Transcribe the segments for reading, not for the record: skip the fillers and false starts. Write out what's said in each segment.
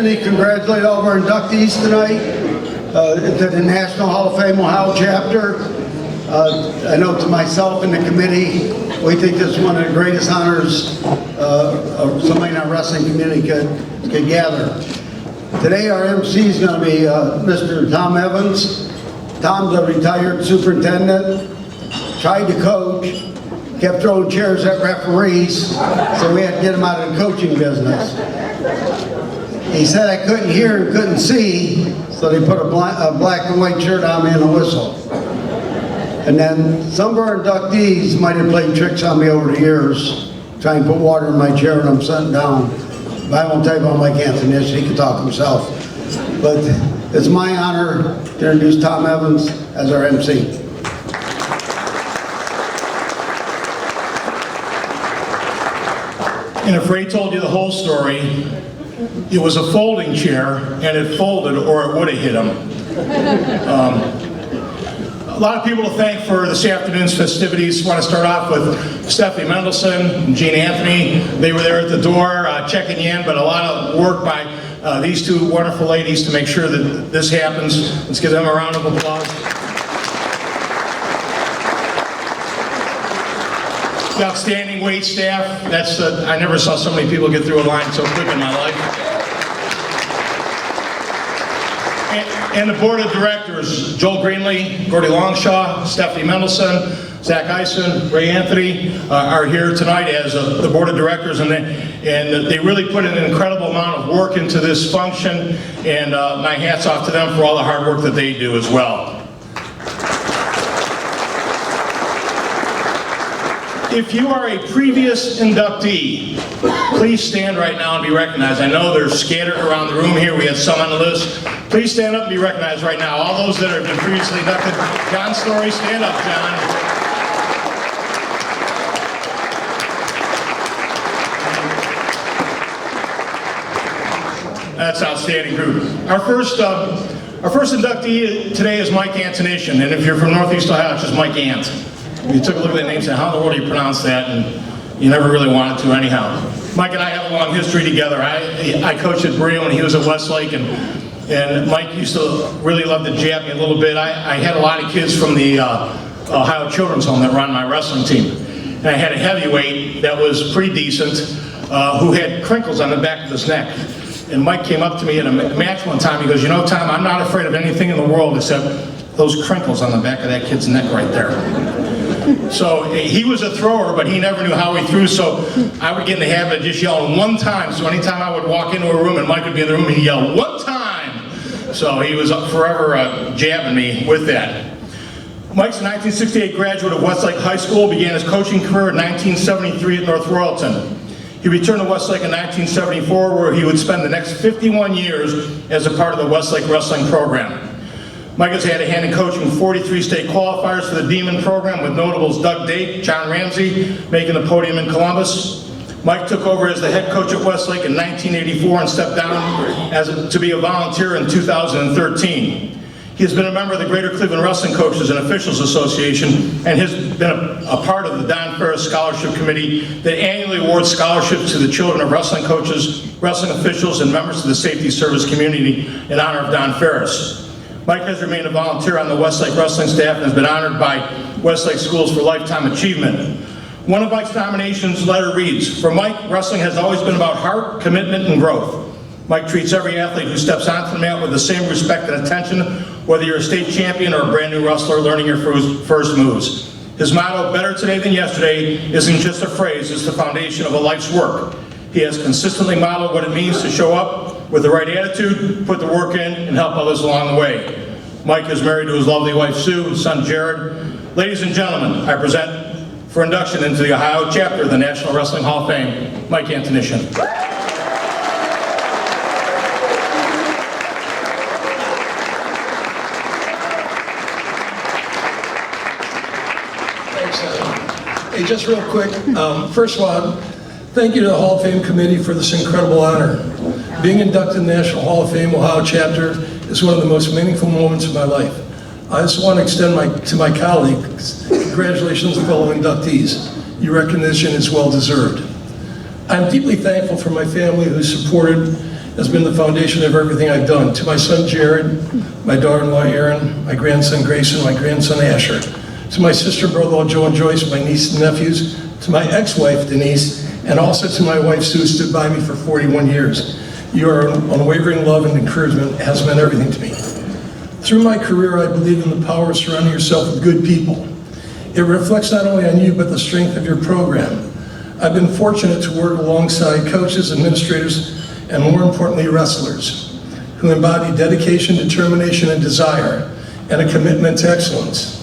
opportunity to congratulate all of our inductees tonight to the National Hall of Fame Ohio chapter. I know to myself and the committee, we think this is one of the greatest honors somebody in our wrestling community could gather. Today our MC is going to be Mr. Tom Evans. Tom's a retired superintendent, tried to coach, kept throwing chairs at referees, so we had to get him out of the coaching business. He said I couldn't hear and couldn't see, so they put a black and white shirt on me and a whistle. And then some of our inductees might have played tricks on me over the years, trying to put water in my chair when I'm sitting down. But I won't tell you about Mike Antonyzyn, he can talk himself. But it's my honor to introduce Tom Evans as our MC. And if Ray told you the whole story, it was a folding chair, and it folded or it would have hit him. A lot of people to thank for this afternoon's festivities. I want to start off with Stephanie Mendelson and Jean Anthony. They were there at the door checking you in, but a lot of work by these two wonderful ladies to make sure that this happens. Let's give them a round of applause. The outstanding wait staff. That's I never saw so many people get through a line so quick in my life. And the board of directors, Joel Greenlee, Gordy Longshaw, Stephanie Mendelson, Zach Eisen, Ray Anthony are here tonight as the board of directors, and they really put an incredible amount of work into this function, and my hat's off to them for all the hard work that they do as well. If you are a previous inductee, please stand right now and be recognized. I know they're scattered around the room here. We have some on the list. Please stand up and be recognized right now. All those that have been previously inducted. John Story, stand up, John. That's outstanding group. Our first inductee today is Mike Antonyzyn, and if you're from Northeast Ohio, it's just Mike Ant. You took a look at that name and said, how in the world do you pronounce that? And you never really wanted to anyhow. Mike and I have a long history together. I coached at Brio when he was at Westlake, and Mike used to really love to jab me a little bit. I had a lot of kids from the Ohio Children's Home that were on my wrestling team. And I had a heavyweight that was pretty decent who had crinkles on the back of his neck. And Mike came up to me in a match one time. He goes, you know, Tom, I'm not afraid of anything in the world except those crinkles on the back of that kid's neck right there. So he was a thrower, but he never knew how he threw, so I would get in the habit of just yelling one time. So anytime I would walk into a room and Mike would be in the room, he'd yell, one time! So he was forever jabbing me with that. Mike's a 1968 graduate of Westlake High School, began his coaching career in 1973 at North Royalton. He returned to Westlake in 1974, where he would spend the next 51 years as a part of the Westlake wrestling program. Mike has had a hand in coaching 43 state qualifiers for the Demon program, with notables Doug Date, John Ramsey making the podium in Columbus. Mike took over as the head coach at Westlake in 1984 and stepped down to be a volunteer in 2013. He has been a member of the Greater Cleveland Wrestling Coaches and Officials Association and has been a part of the Don Ferris Scholarship Committee that annually awards scholarships to the children of wrestling coaches, wrestling officials, and members of the safety service community in honor of Don Ferris. Mike has remained a volunteer on the Westlake wrestling staff and has been honored by Westlake Schools for Lifetime Achievement. One of Mike's nominations letter reads, for Mike, wrestling has always been about heart, commitment, and growth. Mike treats every athlete who steps onto the mat with the same respect and attention, whether you're a state champion or a brand new wrestler learning your first moves. His motto, better today than yesterday, isn't just a phrase, it's the foundation of a life's work. He has consistently modeled what it means to show up with the right attitude, put the work in, and help others along the way. Mike is married to his lovely wife Sue, his son Jared. Ladies and gentlemen, I present for induction into the Ohio chapter of the National Wrestling Hall of Fame, Mike Antonyzyn. Thanks, Hey, just real quick, first of all, thank you to the Hall of Fame Committee for this incredible honor. Being inducted in the National Hall of Fame Ohio chapter is one of the most meaningful moments of my life. I just want to extend to my colleagues, congratulations to fellow inductees. Your recognition is well deserved. I'm deeply thankful for my family who supported has been the foundation of everything I've done. To my son Jared, my daughter-in-law Erin, my grandson Grayson, my grandson Asher, to my sister and brother-in-law Joe and Joyce, my nieces and nephews, to my ex-wife Denise, and also to my wife Sue, who stood by me for 41 years. Your unwavering love and encouragement has meant everything to me. Through my career, I believe in the power of surrounding yourself with good people. It reflects not only on you, but the strength of your program. I've been fortunate to work alongside coaches, administrators, and more importantly, wrestlers, who embody dedication, determination, and desire, and a commitment to excellence.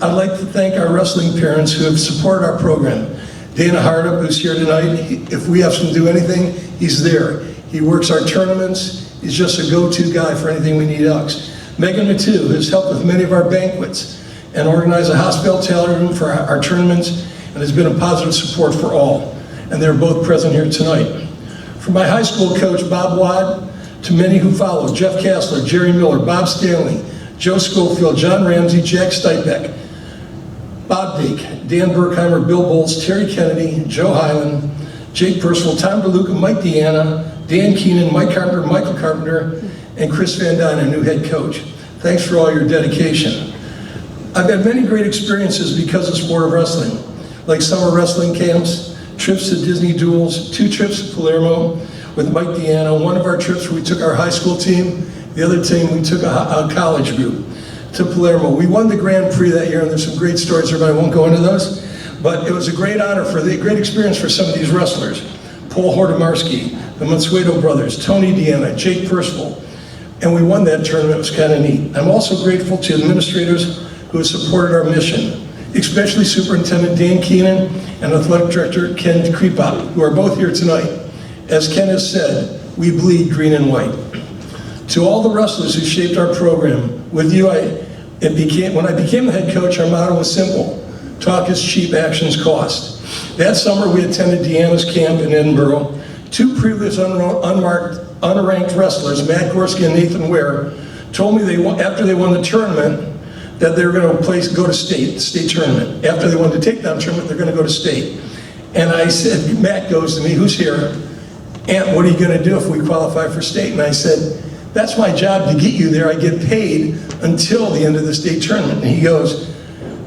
I'd like to thank our wrestling parents who have supported our program. Dana Hardup, who's here tonight, if we have to do anything, he's there. He works our tournaments. He's just a go-to guy for anything we need else. Megan Matu has helped with many of our banquets and organized a hospitality room for our tournaments, and has been a positive support for all. And they're both present here tonight. From my high school coach, Bob Wad, to many who followed, Jeff Kassler, Jerry Miller, Bob Stanley, Joe Schofield, John Ramsey, Jack Stipek, Bob Dake, Dan Berkheimer, Bill Bowles, Terry Kennedy, Joe Hyland, Jake Percival, Tom DeLuca, Mike Deanna, Dan Keenan, Mike Carpenter, Michael Carpenter, and Chris Van Dyne, our new head coach. Thanks for all your dedication. I've had many great experiences because of the sport of wrestling, like summer wrestling camps, trips to Disney duels, 2 trips to Palermo with Mike Deanna, one of our trips where we took our high school team, the other team we took a college group to Palermo. We won the Grand Prix that year, and there's some great stories there, but I won't go into those. But it was a great honor a great experience for some of these wrestlers. Paul Hortomarski, the Mansueto brothers, Tony Deanna, Jake Percival, and we won that tournament. It was kind of neat. I'm also grateful to administrators who have supported our mission, especially Superintendent Dan Keenan and Athletic Director Ken Krepop, who are both here tonight. As Ken has said, we bleed green and white. To all the wrestlers who shaped our program, with you, when I became the head coach, our motto was simple: talk is cheap, actions cost. That summer, we attended Deanna's camp in Edinburgh. 2 previous unranked wrestlers, Matt Gorski and Nathan Ware, told me after they won the tournament that they were going to go to state tournament. After they won the takedown tournament, they're going to go to state. And I said, Matt goes to me, who's here? Ant, what are you going to do if we qualify for state? And I said, that's my job to get you there. I get paid until the end of the state tournament. And he goes,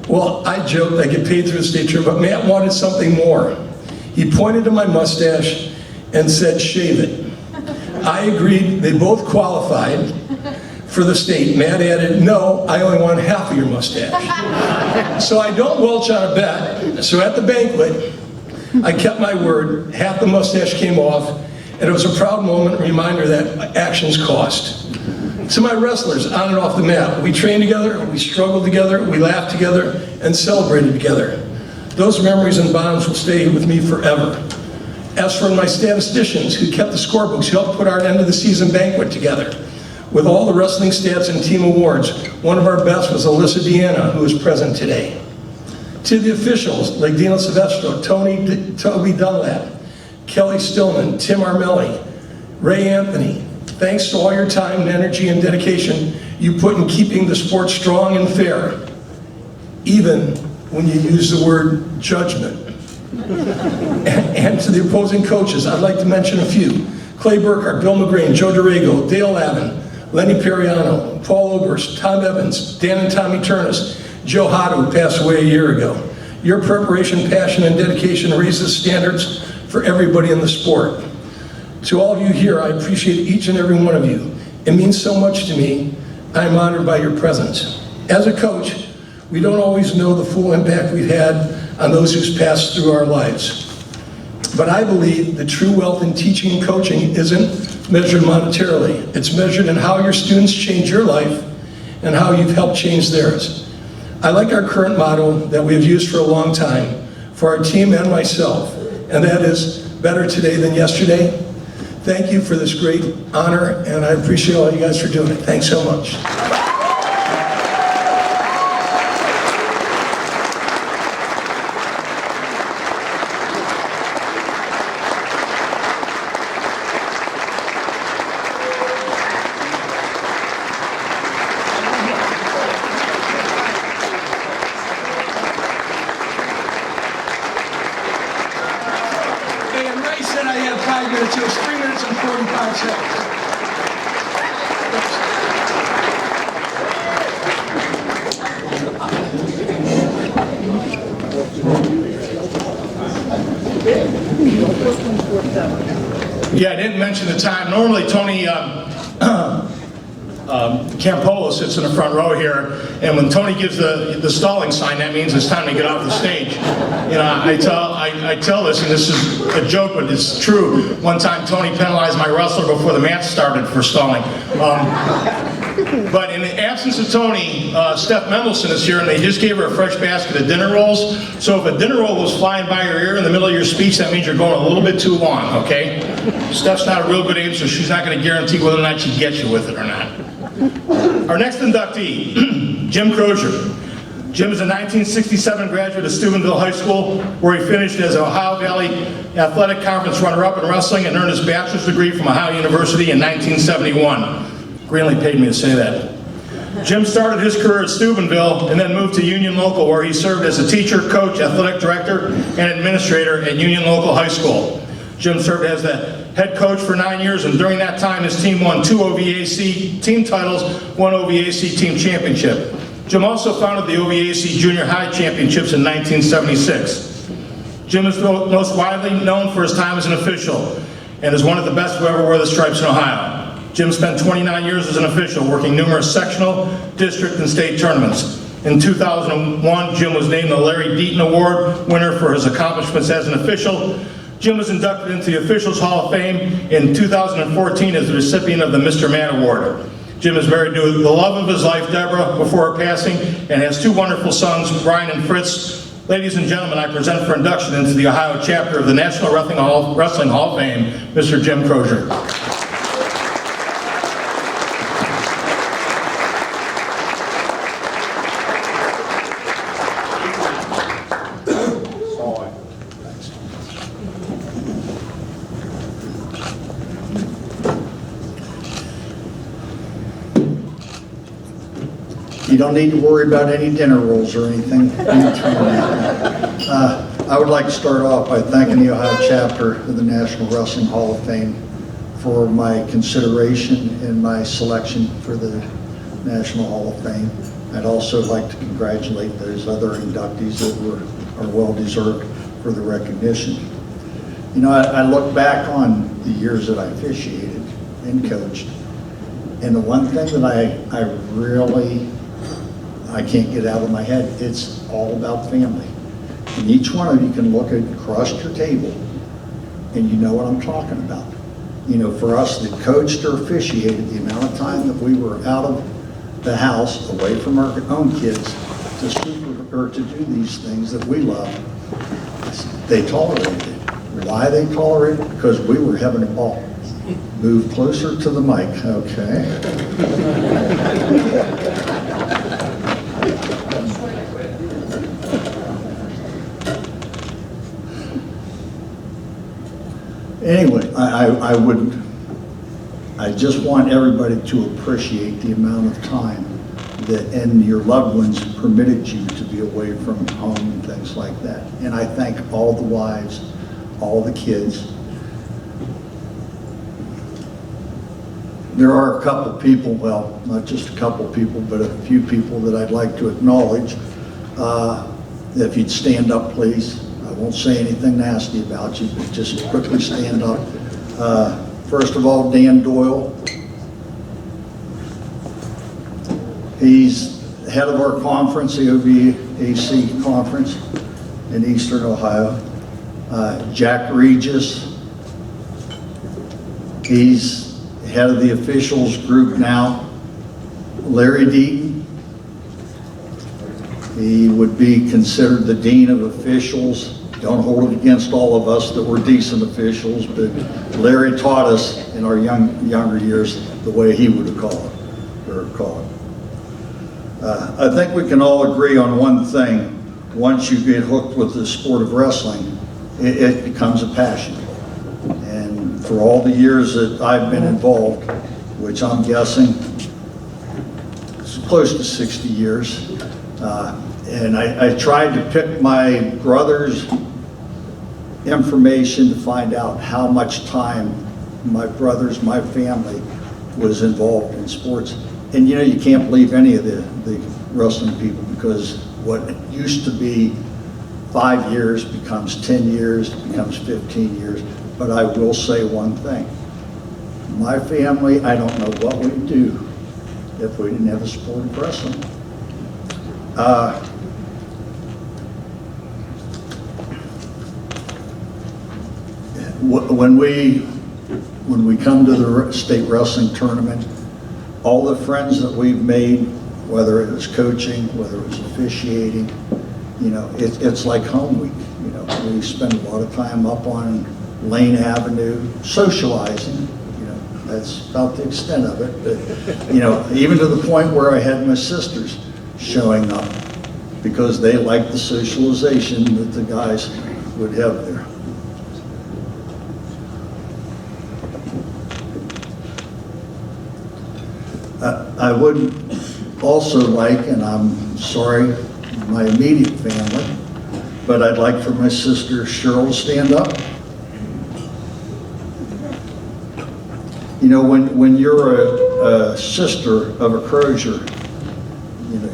well, I joked I get paid through the state tournament, but Matt wanted something more. He pointed to my mustache and said, shave it. I agreed. They both qualified for the state. Matt added, no, I only want half of your mustache. So I don't welch on a bet. So at the banquet, I kept my word. Half the mustache came off, and it was a proud moment, a reminder that actions cost. To my wrestlers on and off the mat, we trained together, we struggled together, we laughed together, and celebrated together. Those memories and bonds will stay with me forever. As for my statisticians who kept the scorebooks, who helped put our end of the season banquet together, with all the wrestling stats and team awards, one of our best was Alyssa Deanna, who is present today. To the officials, like Dino Silvestro, Toby Dunlap, Kelly Stillman, Tim Armelli, Ray Anthony, thanks to all your time and energy and dedication you put in keeping the sport strong and fair, even when you use the word judgment. And to the opposing coaches, I'd like to mention a few. Clay Burkhart, Bill McGrain, Joe Dorrego, Dale Lavin, Lenny Periano, Paul Oberst, Tom Evans, Dan and Tommy Turnus, Joe Hada, who passed away a year ago. Your preparation, passion, and dedication raises standards for everybody in the sport. To all of you here, I appreciate each and every one of you. It means so much to me. I'm honored by your presence. As a coach, we don't always know the full impact we've had on those who's passed through our lives. But I believe the true wealth in teaching and coaching isn't measured monetarily. It's measured in how your students change your life and how you've helped change theirs. I like our current motto that we have used for a long time for our team and myself, and that is better today than yesterday. Thank you for this great honor, and I appreciate all you guys for doing it. Thanks so much. said I had 5 minutes. It was 3 minutes and 45 seconds. Yeah, I didn't mention the time. Normally, Tony Campola sits in the front row here, and when Tony gives the stalling sign, that means it's time to get off the stage. You know, I tell this, and this is a joke, but it's true. One time, Tony penalized my wrestler before the match started for stalling. But in the absence of Tony, Steph Mendelson is here, and they just gave her a fresh basket of dinner rolls. So if a dinner roll was flying by your ear in the middle of your speech, that means you're going a little bit too long, okay? Steph's not a real good aide, so she's not going to guarantee whether or not she gets you with it or not. Our next inductee, Jim Crosier. Jim is a 1967 graduate of Steubenville High School, where he finished as an Ohio Valley Athletic Conference runner-up in wrestling and earned his bachelor's degree from Ohio University in 1971. Greenlee paid me to say that. Jim started his career at Steubenville and then moved to Union Local, where he served as a teacher, coach, athletic director, and administrator at Union Local High School. Jim served as the head coach for 9 years, and during that time his team won 2 OVAC team titles, 1 OVAC team championship. Jim also founded the OVAC Junior High Championships in 1976. Jim is most widely known for his time as an official and is one of the best who ever wore the stripes in Ohio. Jim spent 29 years as an official, working numerous sectional, district, and state tournaments. In 2001, Jim was named the Larry Deaton Award winner for his accomplishments as an official. Jim was inducted into the Officials Hall of Fame in 2014 as the recipient of the Mr. Man Award. Jim is married to the love of his life, Deborah, before her passing, and has 2 wonderful sons, Brian and Fritz. Ladies and gentlemen, I present for induction into the Ohio chapter of the National Wrestling Hall of Fame, Mr. Jim Crosier. You don't need to worry about any dinner rolls or anything. I would like to start off by thanking the Ohio chapter of the National Wrestling Hall of Fame for my consideration and my selection for the National Hall of Fame. I'd also like to congratulate those other inductees that are well deserved for the recognition. You know, I look back on the years that I officiated and coached, and the one thing that I can't get out of my head, it's all about family. And each one of you can look across your table and you know what I'm talking about. You know, for us that coached or officiated, the amount of time that we were out of the house, away from our own kids, to do these things that we love, they tolerated it. Why they tolerated it? Because we were having a ball. Move closer to the mic, okay. Anyway, I just want everybody to appreciate the amount of time that and your loved ones permitted you to be away from home and things like that. And I thank all the wives, all the kids. There are a couple people, well, not just a couple people, but a few people that I'd like to acknowledge. If you'd stand up, please. I won't say anything nasty about you, but just quickly stand up. First of all, Dan Doyle. He's head of our conference, the OVAC conference in Eastern Ohio. Jack Regis. He's head of the officials group now. Larry Deaton. He would be considered the dean of officials. Don't hold it against all of us that were decent officials, but Larry taught us in our younger years the way he would have called it. I think we can all agree on one thing. Once you get hooked with the sport of wrestling, it becomes a passion. And for all the years that I've been involved, which I'm guessing is close to 60 years, and I tried to pick my brothers information to find out how much time my brothers, my family was involved in sports. And you know, you can't believe any of the wrestling people, because what used to be 5 years becomes 10 years, becomes 15 years. But I will say one thing. My family, I don't know what we'd do if we didn't have a sport of wrestling. When we come to the state wrestling tournament, all the friends that we've made, whether it was coaching, whether it was officiating, you know, it's like home week. You know, we spend a lot of time up on Lane Avenue socializing. You know, that's about the extent of it. But, you know, even to the point where I had my sisters showing up because they liked the socialization that the guys would have there. I would also like, and I'm sorry, my immediate family, but I'd like for my sister Cheryl to stand up. You know, when you're a sister of a Crosier, you know,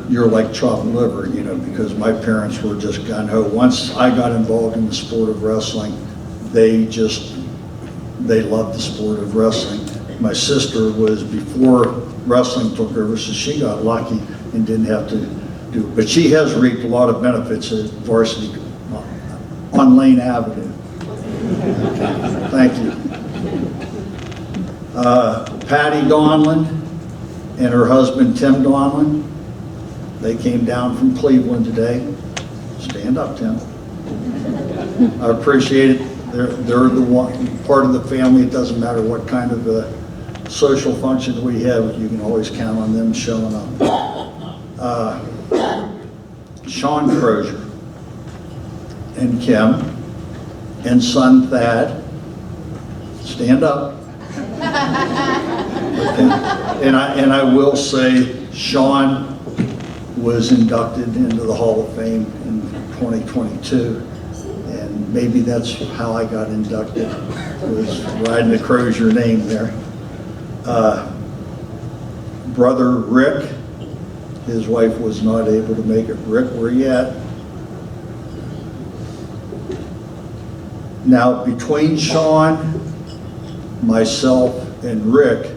you're like chopped liver, you know, because my parents were just gung-ho. Once I got involved in the sport of wrestling, they loved the sport of wrestling. My sister was before wrestling took over, so she got lucky and didn't have to do it. But she has reaped a lot of benefits at varsity on Lane Avenue. Thank you. Patty Donlin and her husband Tim Donlin, they came down from Cleveland today. Stand up, Tim. I appreciate it. They're the one part of the family. It doesn't matter what kind of social function we have, you can always count on them showing up. Sean Crosier and Kim and son Thad, stand up. And I will say, Sean was inducted into the Hall of Fame in 2022, and maybe that's how I got inducted, was riding the Crosier name there. Brother Rick, his wife was not able to make it. Rick, where you at? Now, between Sean, myself, and Rick,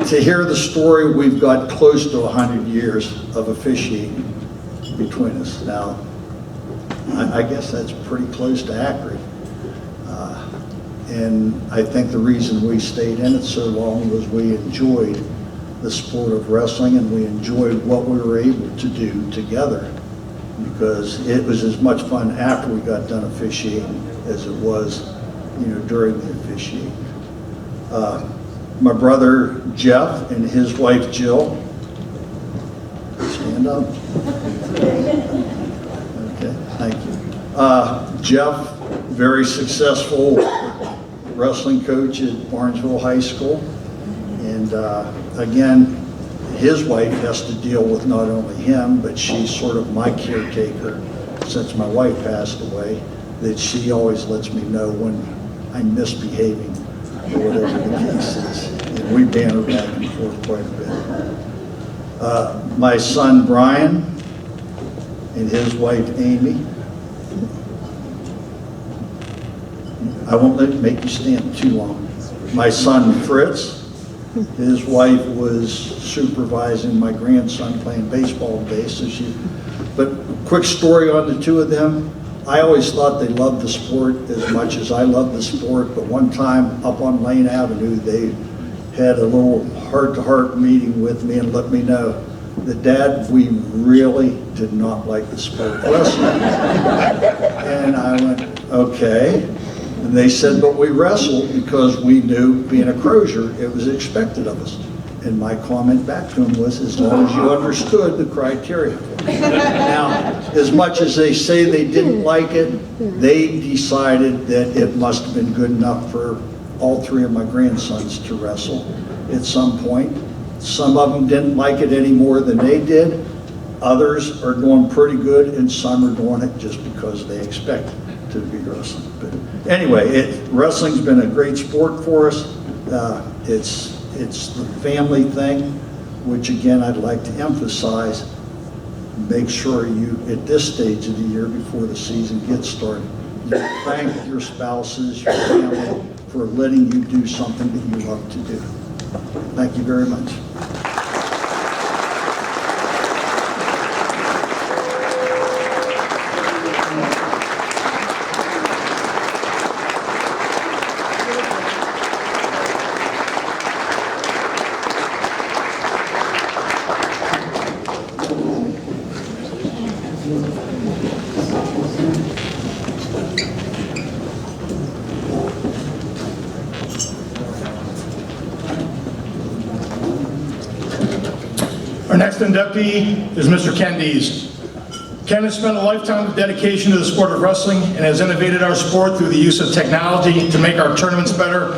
to hear the story, we've got close to 100 years of officiating between us. Now, I guess that's pretty close to accurate. And I think the reason we stayed in it so long was we enjoyed the sport of wrestling, and we enjoyed what we were able to do together, because it was as much fun after we got done officiating as it was, you know, during the officiating. My brother Jeff and his wife Jill, stand up. Okay, thank you. Jeff, very successful wrestling coach at Barnesville High School, and again, his wife has to deal with not only him, but she's sort of my caretaker since my wife passed away, that she always lets me know when I'm misbehaving or whatever the case is. And we banter back and forth quite a bit. My son Brian and his wife Amy. I won't make you stand too long. My son Fritz, his wife was supervising my grandson playing baseball today, so but quick story on the two of them. I always thought they loved the sport as much as I loved the sport, but one time up on Lane Avenue, they had a little heart-to-heart meeting with me and let me know that, Dad, we really did not like the sport of wrestling. And I went, okay. And they said, but we wrestled because we knew, being a Crosier, it was expected of us. And my comment back to him was, as long as you understood the criteria. Now, as much as they say they didn't like it, they decided that it must have been good enough for all three of my grandsons to wrestle at some point. Some of them didn't like it any more than they did, Others are doing pretty good, and some are doing it just because they expect to be wrestling. But anyway, wrestling's been a great sport for us. It's the family thing, which again I'd like to emphasize. Make sure you, at this stage of the year before the season gets started, you thank your spouses, your family, for letting you do something that you love to do. Thank you very much. Our next inductee is Mr. Ken Dees. Ken has spent a lifetime of dedication to the sport of wrestling and has innovated our sport through the use of technology to make our tournaments better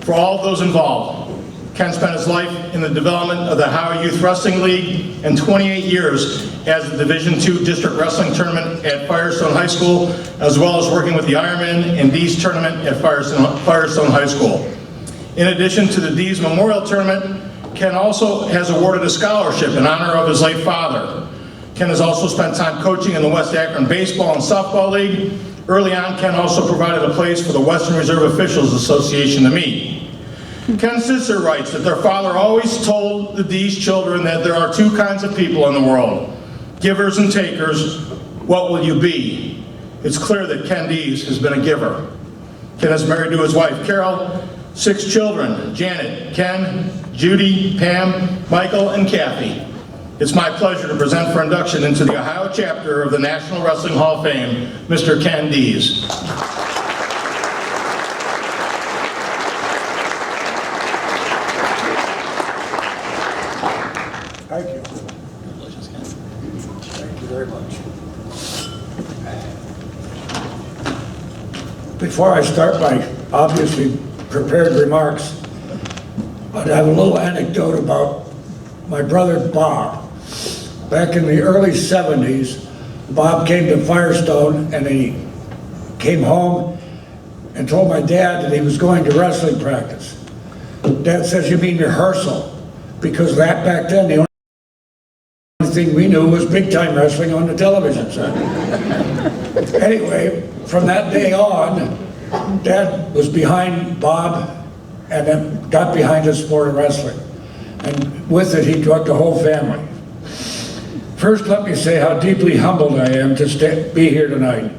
for all of those involved. Ken spent his life in the development of the Ohio Youth Wrestling League and 28 years as the Division II District Wrestling Tournament at Firestone High School, as well as working with the Ironman and Dees Tournament at Firestone High School. In addition to the Dees Memorial Tournament, Ken also has awarded a scholarship in honor of his late father. Ken has also spent time coaching in the West Akron Baseball and Softball League. Early on, Ken also provided a place for the Western Reserve Officials Association to meet. Ken's sister writes that their father always told the Dees children that there are two kinds of people in the world, givers and takers. What will you be? It's clear that Ken Dees has been a giver. Ken is married to his wife, Carol, 6 children, Janet, Ken, Judy, Pam, Michael, and Kathy. It's my pleasure to present for induction into the Ohio chapter of the National Wrestling Hall of Fame, Mr. Ken Dees. Thank you. Thank you very much. Before I start my obviously prepared remarks, I'd have a little anecdote about my brother Bob. Back in the early 70s, Bob came to Firestone and he came home and told my dad that he was going to wrestling practice. Dad says, "You mean rehearsal?" Because that back then, the only thing we knew was big time wrestling on the television set. Anyway, from that day on, Dad was behind Bob and then got behind the sport of wrestling. And with it, he brought the whole family. First, let me say how deeply humbled I am to be here tonight.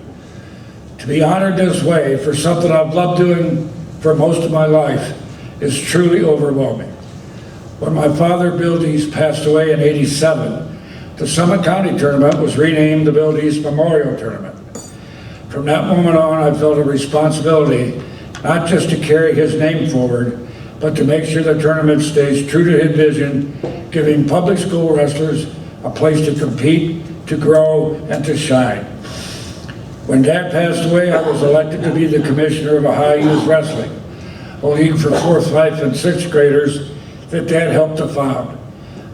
To be honored this way for something I've loved doing for most of my life is truly overwhelming. When my father, Bill Dees, passed away in '87, the Summit County Tournament was renamed the Bill Dees Memorial Tournament. From that moment on, I felt a responsibility not just to carry his name forward, but to make sure the tournament stays true to his vision, giving public school wrestlers a place to compete, to grow, and to shine. When Dad passed away, I was elected to be the commissioner of Ohio Youth Wrestling, a league for 4th, 5th, and 6th graders that Dad helped to found.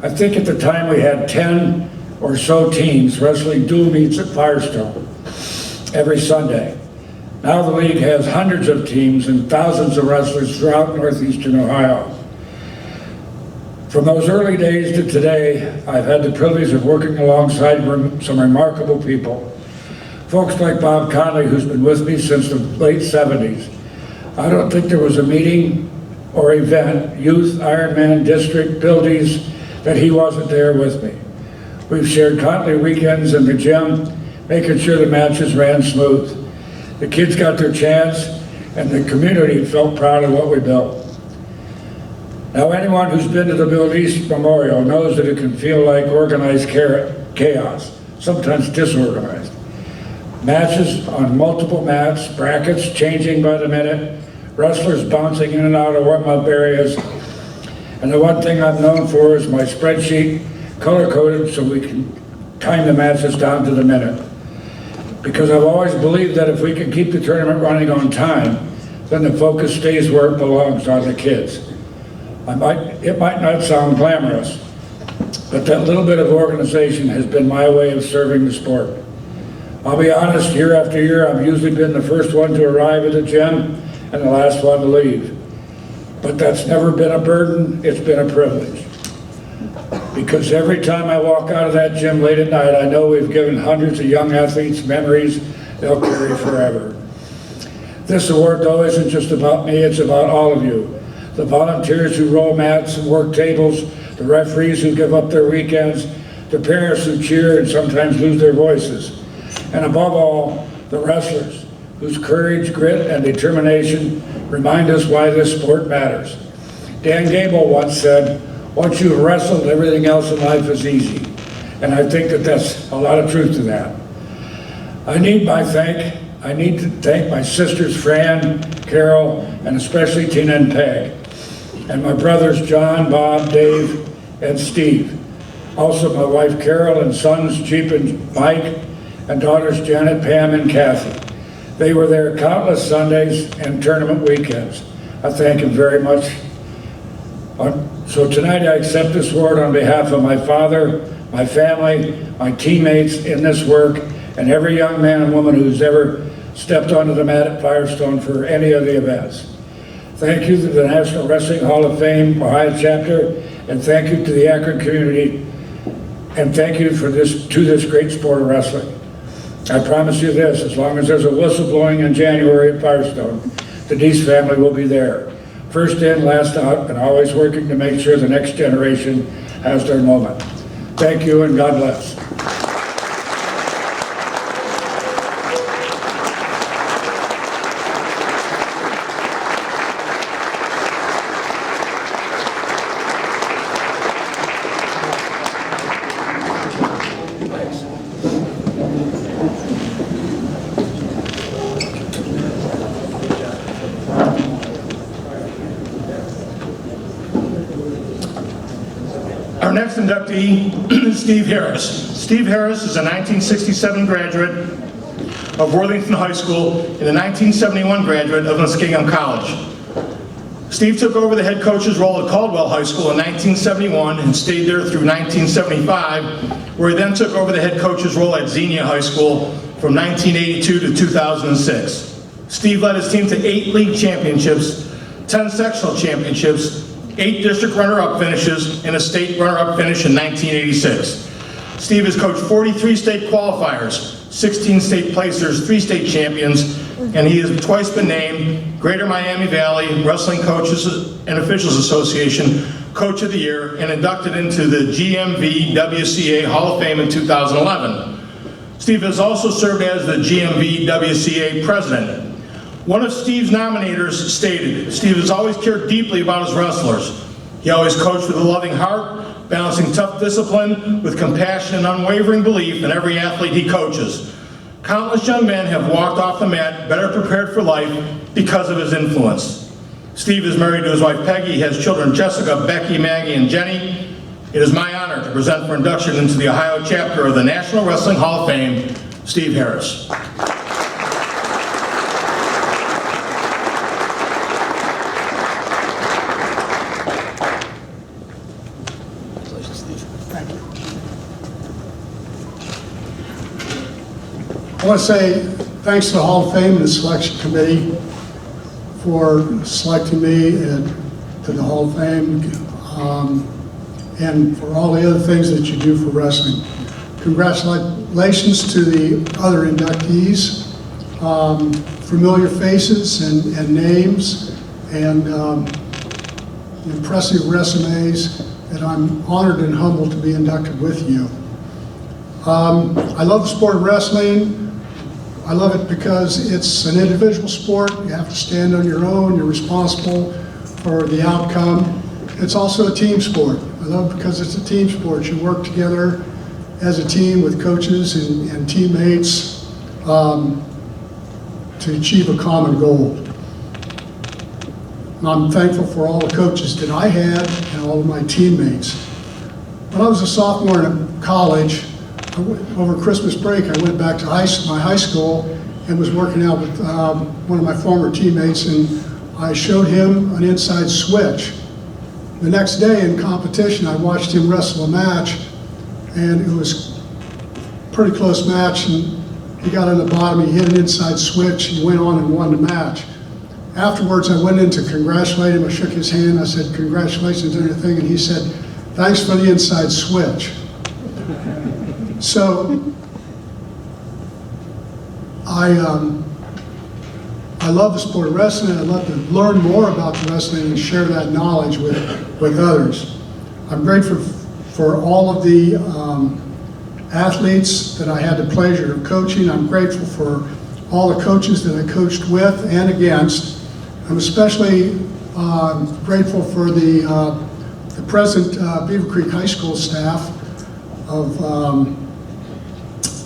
I think at the time we had 10 or so teams wrestling dual meets at Firestone every Sunday. Now the league has hundreds of teams and thousands of wrestlers throughout northeastern Ohio. From those early days to today, I've had the privilege of working alongside some remarkable people. Folks like Bob Conley, who's been with me since the late 70s. I don't think there was a meeting or event, youth, Ironman, district, buildies, that he wasn't there with me. We've shared Conley weekends in the gym, making sure the matches ran smooth. The kids got their chance, and the community felt proud of what we built. Now, anyone who's been to the Bill Dees Memorial knows that it can feel like organized chaos, sometimes disorganized. Matches on multiple mats, brackets changing by the minute, wrestlers bouncing in and out of warm-up areas. And the one thing I'm known for is my spreadsheet, color-coded so we can time the matches down to the minute. Because I've always believed that if we can keep the tournament running on time, then the focus stays where it belongs, on the kids. It might not sound glamorous, but that little bit of organization has been my way of serving the sport. I'll be honest, year after year, I've usually been the first one to arrive at the gym and the last one to leave. But that's never been a burden, it's been a privilege. Because every time I walk out of that gym late at night, I know we've given hundreds of young athletes memories they'll carry forever. This award, though, isn't just about me, it's about all of you. The volunteers who roll mats and work tables, the referees who give up their weekends, the parents who cheer and sometimes lose their voices, and above all, the wrestlers whose courage, grit, and determination remind us why this sport matters. Dan Gable once said, "Once you've wrestled, everything else in life is easy." And I think that that's a lot of truth to that. I need to thank my sisters Fran, Carol, and especially Tina and Peg, and my brothers John, Bob, Dave, and Steve. Also my wife Carol and sons Jeep and Mike, and daughters Janet, Pam, and Kathy. They were there countless Sundays and tournament weekends. I thank them very much. So tonight I accept this award on behalf of my father, my family, my teammates in this work, and every young man and woman who's ever stepped onto the mat at Firestone for any of the events. Thank you to the National Wrestling Hall of Fame, Ohio chapter, and thank you to the Akron community, and thank you to this great sport of wrestling. I promise you this, as long as there's a whistle blowing in January at Firestone, the Deese family will be there. First in, last out, and always working to make sure the next generation has their moment. Thank you and God bless. Our next inductee is Steve Harris. Steve Harris is a 1967 graduate of Worthington High School and a 1971 graduate of Muskingum College. Steve took over the head coach's role at Caldwell High School in 1971 and stayed there through 1975, where he then took over the head coach's role at Xenia High School from 1982 to 2006. Steve led his team to 8 league championships, 10 sectional championships, 8 district runner-up finishes, and a state runner-up finish in 1986. Steve has coached 43 state qualifiers, 16 state placers, 3 state champions, and he has twice been named Greater Miami Valley Wrestling Coaches and Officials Association Coach of the Year and inducted into the GMVWCA Hall of Fame in 2011. Steve has also served as the GMVWCA President. One of Steve's nominators stated, "Steve has always cared deeply about his wrestlers. He always coached with a loving heart, balancing tough discipline with compassion and unwavering belief in every athlete he coaches. Countless young men have walked off the mat better prepared for life because of his influence." Steve is married to his wife Peggy. He has children Jessica, Becky, Maggie, and Jenny. It is my honor to present for induction into the Ohio chapter of the National Wrestling Hall of Fame, Steve Harris. I want to say thanks to the Hall of Fame and the selection committee for selecting me to the Hall of Fame and for all the other things that you do for wrestling. Congratulations to the other inductees, familiar faces and names and impressive resumes, and I'm honored and humbled to be inducted with you. I love the sport of wrestling. I love it because it's an individual sport. You have to stand on your own. You're responsible for the outcome. It's also a team sport. I love it because it's a team sport. You work together as a team with coaches and teammates to achieve a common goal. And I'm thankful for all the coaches that I had and all of my teammates. When I was a sophomore in college, over Christmas break, I went back to my high school and was working out with one of my former teammates, and I showed him an inside switch. The next day in competition, I watched him wrestle a match, and it was a pretty close match, and he got on the bottom, he hit an inside switch, he went on and won the match. Afterwards, I went in to congratulate him, I shook his hand, I said, congratulations and everything, and he said, thanks for the inside switch. So, I love the sport of wrestling. I'd love to learn more about the wrestling and share that knowledge with others. I'm grateful for all of the athletes that I had the pleasure of coaching. I'm grateful for all the coaches that I coached with and against. I'm especially grateful for the present Beaver Creek High School staff of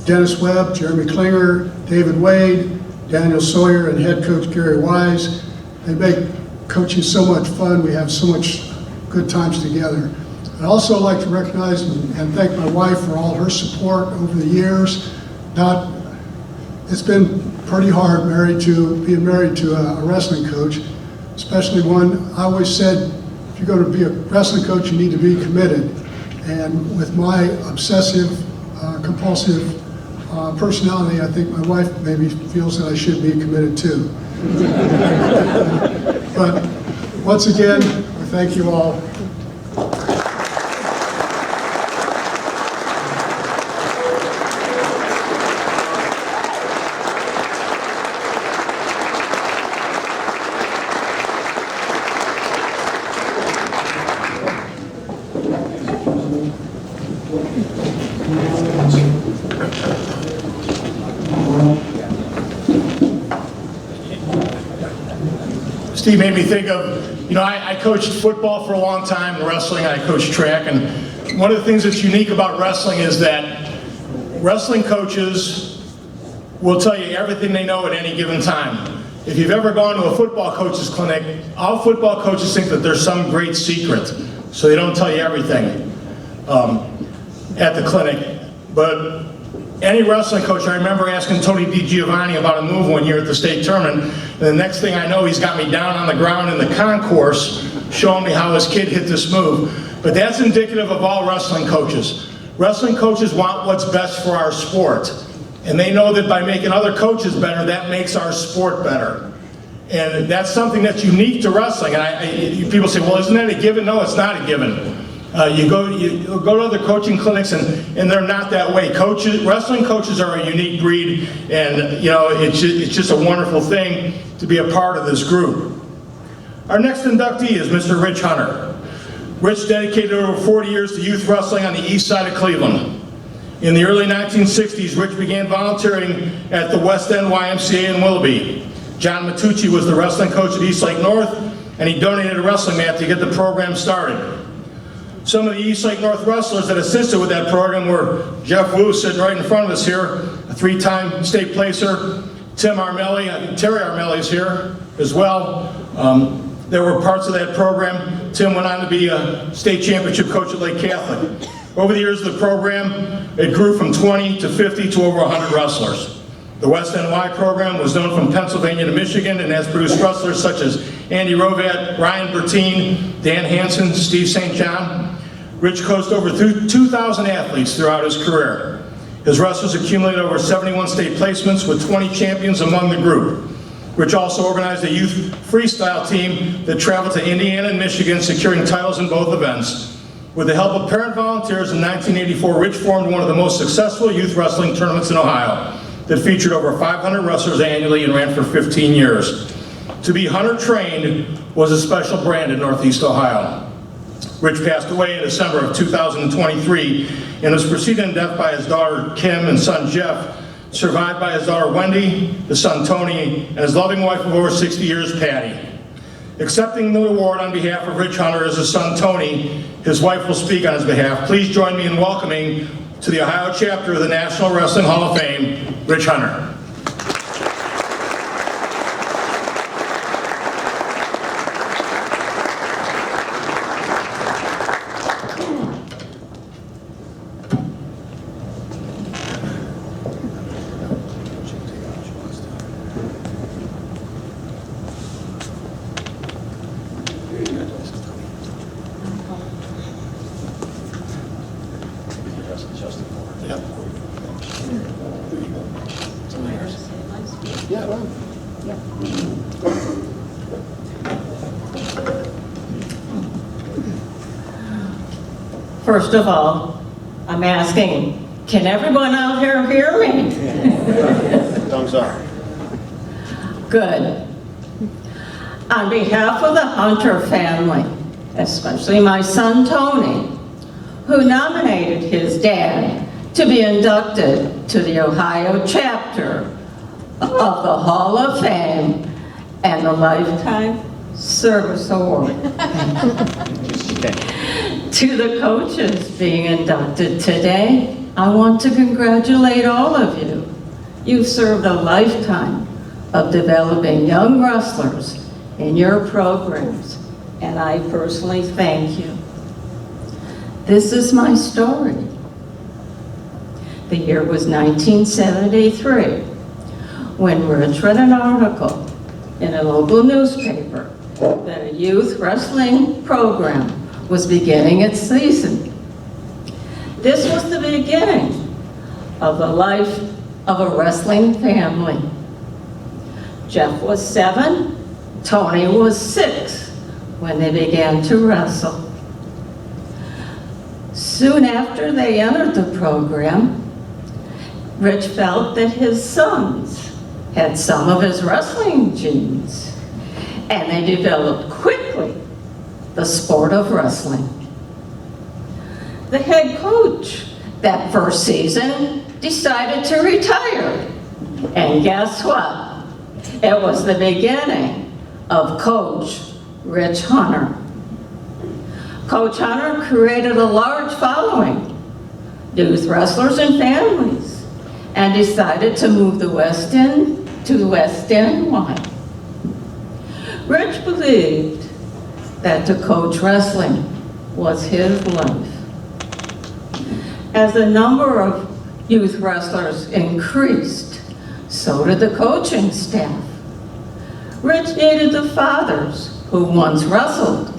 Dennis Webb, Jeremy Klinger, David Wade, Daniel Sawyer, and head coach Gary Wise. They make coaching so much fun. We have so much good times together. I'd also like to recognize and thank my wife for all her support over the years. It's been pretty hard being married to a wrestling coach, especially one. I always said, if you're going to be a wrestling coach, you need to be committed. And with my obsessive, compulsive personality, I think my wife maybe feels that I should be committed too. But once again, thank you all. Steve made me think of, I coached football for a long time, wrestling, I coached track, and one of the things that's unique about wrestling is that wrestling coaches will tell you everything they know at any given time. If you've ever gone to a football coach's clinic, all football coaches think that there's some great secret, so they don't tell you everything at the clinic. But any wrestling coach, I remember asking Tony DiGiovanni about a move one year at the state tournament, and the next thing I know, he's got me down on the ground in the concourse, showing me how his kid hit this move. But that's indicative of all wrestling coaches. Wrestling coaches want what's best for our sport, and they know that by making other coaches better, that makes our sport better. And that's something that's unique to wrestling. And people say, well, isn't that a given? No, it's not a given. You go to other coaching clinics, and they're not that way. Wrestling coaches are a unique breed, and it's just a wonderful thing to be a part of this group. Our next inductee is Mr. Rich Hunter. Rich dedicated over 40 years to youth wrestling on the east side of Cleveland. In the early 1960s, Rich began volunteering at the West End YMCA in Willoughby. John Matucci was the wrestling coach at Eastlake North, and he donated a wrestling mat to get the program started. Some of the Eastlake North wrestlers that assisted with that program were Jeff Wu, sitting right in front of us here, a three-time state placer. Tim Armelli, I think Terry Armelli is here as well. There were parts of that program. Tim went on to be a state championship coach at Lake Catholic. Over the years of the program, it grew from 20 to 50 to over 100 wrestlers. The West NY program was known from Pennsylvania to Michigan and has produced wrestlers such as Andy Rovat, Ryan Bertine, Dan Hansen, Steve St. John. Rich coached over 2,000 athletes throughout his career. His wrestlers accumulated over 71 state placements with 20 champions among the group. Rich also organized a youth freestyle team that traveled to Indiana and Michigan, securing titles in both events. With the help of parent volunteers in 1984, Rich formed one of the most successful youth wrestling tournaments in Ohio that featured over 500 wrestlers annually and ran for 15 years. To be Hunter trained was a special brand in Northeast Ohio. Rich passed away in December of 2023 and was preceded in death by his daughter Kim and son Jeff, survived by his daughter Wendy, his son Tony, and his loving wife of over 60 years, Patty. Accepting the award on behalf of Rich Hunter is his son Tony. His wife will speak on his behalf. Please join me in welcoming to the Ohio chapter of the National Wrestling Hall of Fame, Rich Hunter. First of all, I'm asking, can everyone out here hear me? Thumbs up. Good. On behalf of the Hunter family, especially my son Tony, who nominated his dad to be inducted to the Ohio chapter of the Hall of Fame and the Lifetime Service Award. To the coaches being inducted today, I want to congratulate all of you. You've served a lifetime of developing young wrestlers in your programs, and I personally thank you. This is my story. The year was 1973, when Rich read an article in a local newspaper that a youth wrestling program was beginning its season. This was the beginning of the life of a wrestling family. Jeff was 7, Tony was 6 when they began to wrestle. Soon after they entered the program, Rich felt that his sons had some of his wrestling genes, and they developed quickly the sport of wrestling. The head coach that first season decided to retire. And guess what? It was the beginning of Coach Rich Hunter. Coach Hunter created a large following, youth wrestlers and families, and decided to move the West End to West NY. Rich believed that to coach wrestling was his life. As the number of youth wrestlers increased, so did the coaching staff. Rich needed the fathers who once wrestled,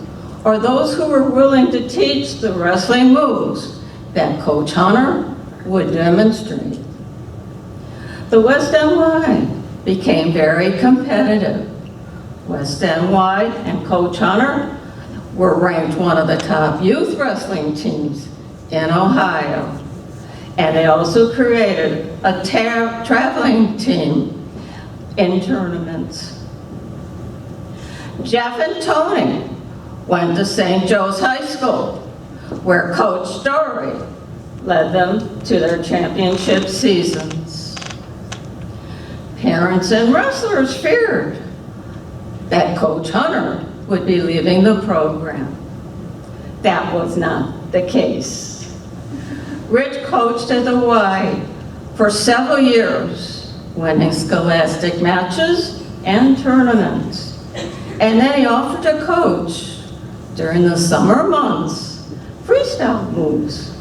or those who were willing to teach the wrestling moves that Coach Hunter would demonstrate. The West NY became very competitive. West NY and Coach Hunter were ranked one of the top youth wrestling teams in Ohio. And they also created a traveling team in tournaments. Jeff and Tony went to St. Joe's High School, where Coach Story led them to their championship seasons. Parents and wrestlers feared that Coach Hunter would be leaving the program. That was not the case. Rich coached at the Y for several years, winning scholastic matches and tournaments. And then he offered to coach during the summer months freestyle moves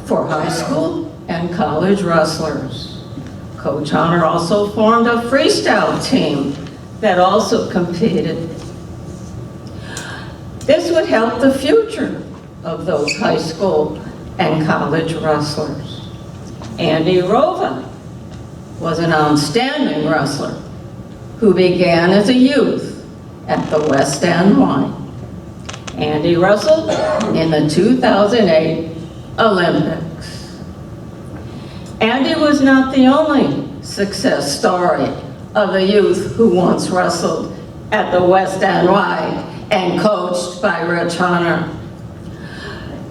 for high school and college wrestlers. Coach Hunter also formed a freestyle team that also competed. This would help the future of those high school and college wrestlers. Andy Rova was an outstanding wrestler who began as a youth at the West NY. Andy wrestled in the 2008 Olympics. Andy was not the only success story of a youth who once wrestled at the West NY and coached by Rich Hunter.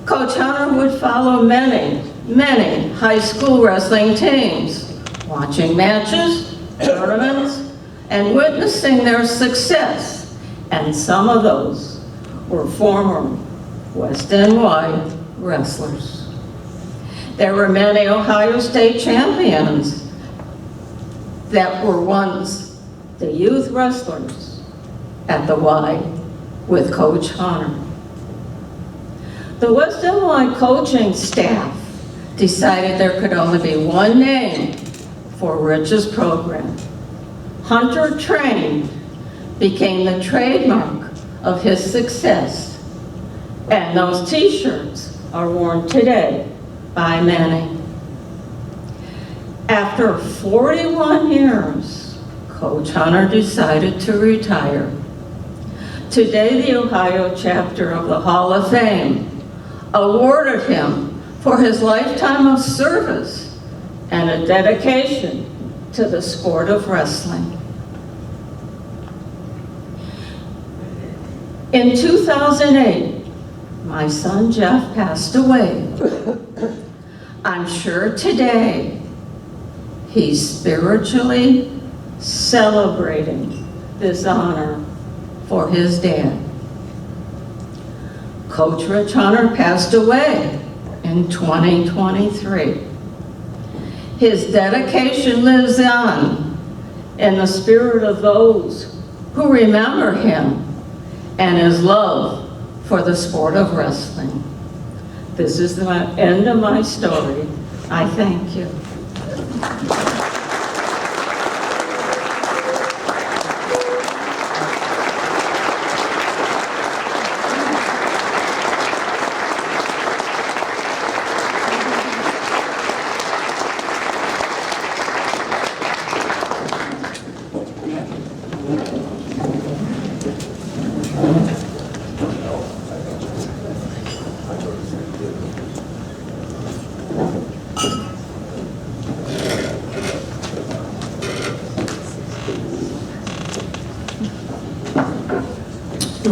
Coach Hunter would follow many high school wrestling teams, watching matches, tournaments, and witnessing their success. And some of those were former West NY wrestlers. There were many Ohio State champions that were once the youth wrestlers at the Y with Coach Hunter. The West NY coaching staff decided there could only be one name for Rich's program. Hunter Trained became the trademark of his success, and those t-shirts are worn today by many. After 41 years, Coach Hunter decided to retire. Today, the Ohio chapter of the Hall of Fame awarded him for his lifetime of service and a dedication to the sport of wrestling. In 2008, my son Jeff passed away. I'm sure today he's spiritually celebrating this honor for his dad. Coach Rich Hunter passed away in 2023. His dedication lives on in the spirit of those who remember him and his love for the sport of wrestling. This is the end of my story. I thank you.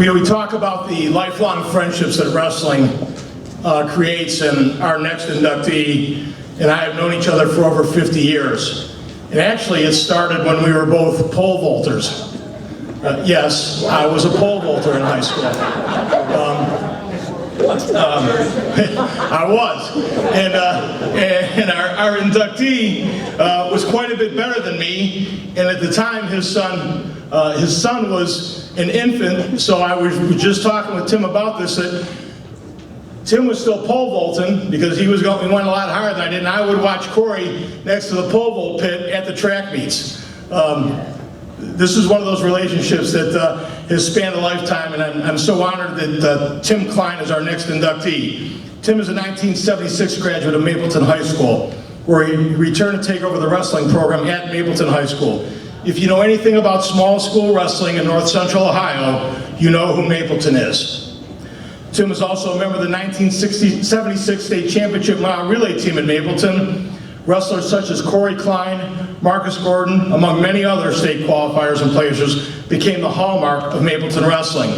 We talk about the lifelong friendships that wrestling creates, and our next inductee and I have known each other for over 50 years. And actually it started when we were both pole vaulters. Yes, I was a pole vaulter in high school. I was. And our inductee was quite a bit better than me, and at the time his son was an infant, so I was just talking with Tim about this, that Tim was still pole vaulting because he went a lot higher than I did, and I would watch Corey next to the pole vault pit at the track meets. This is one of those relationships that has spanned a lifetime, and I'm so honored that Tim Kline is our next inductee. Tim is a 1976 graduate of Mapleton High School, where he returned to take over the wrestling program at Mapleton High School. If you know anything about small school wrestling in north central Ohio, you know who Mapleton is. Tim is also a member of the 1976 state championship mile relay team at Mapleton. Wrestlers such as Corey Kline, Marcus Gordon, among many other state qualifiers and players, became the hallmark of Mapleton wrestling.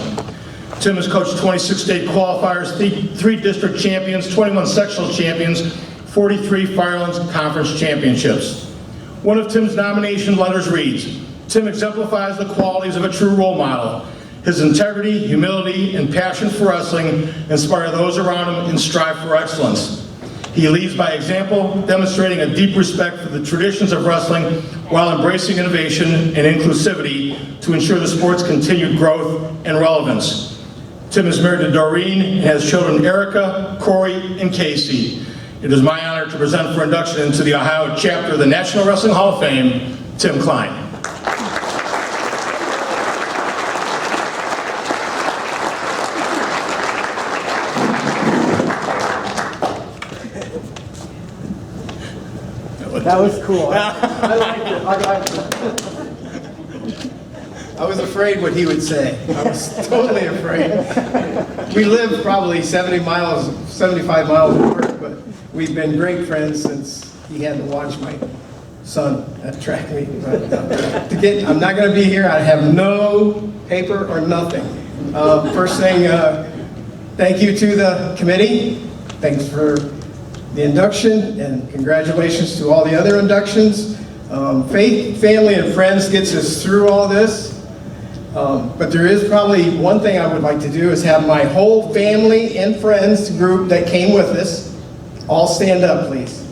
Tim has coached 26 state qualifiers, 3 district champions, 21 sectional champions, 43 Firelands Conference championships. One of Tim's nomination letters reads, "Tim exemplifies the qualities of a true role model. His integrity, humility, and passion for wrestling inspire those around him and strive for excellence. He leads by example, demonstrating a deep respect for the traditions of wrestling while embracing innovation and inclusivity to ensure the sport's continued growth and relevance." Tim is married to Doreen and has children Erica, Corey, and Casey. It is my honor to present for induction into the Ohio chapter of the National Wrestling Hall of Fame, Tim Kline. That was cool. I liked it. I liked it. I was afraid what he would say. I was totally afraid. We live probably 75 miles apart, but we've been great friends since he had to watch my son at track meet. I'm not going to be here. I have no paper or nothing. First thing, thank you to the committee. Thanks for the induction, and congratulations to all the other inductions. Faith, family, and friends gets us through all this. But there is probably one thing I would like to do is have my whole family and friends group that came with us all stand up, please.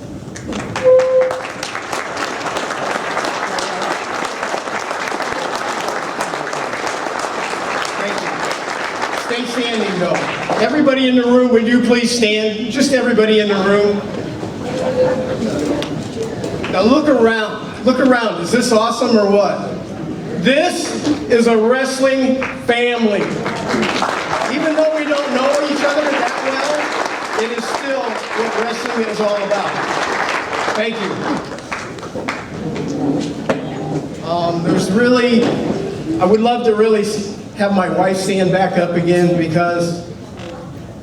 Thank you. Stay standing though. Everybody in the room, would you please stand? Just everybody in the room. Now look around. Look around. Is this awesome or what? This is a wrestling family. Even though we don't know each other that well, it is still what wrestling is all about. Thank you. There's really, I would love to really have my wife stand back up again because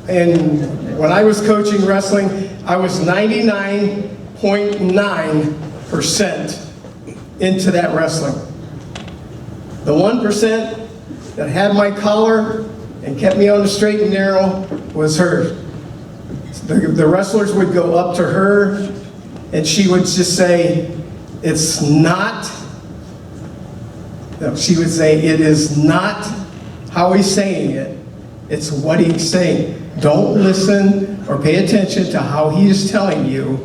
when I was coaching wrestling, I was 99.9% into that wrestling. The 1% that had my collar and kept me on the straight and narrow was her. The wrestlers would go up to her and she would just say, it's not, no, she would say, it is not how he's saying it, it's what he's saying. Don't listen or pay attention to how he is telling you,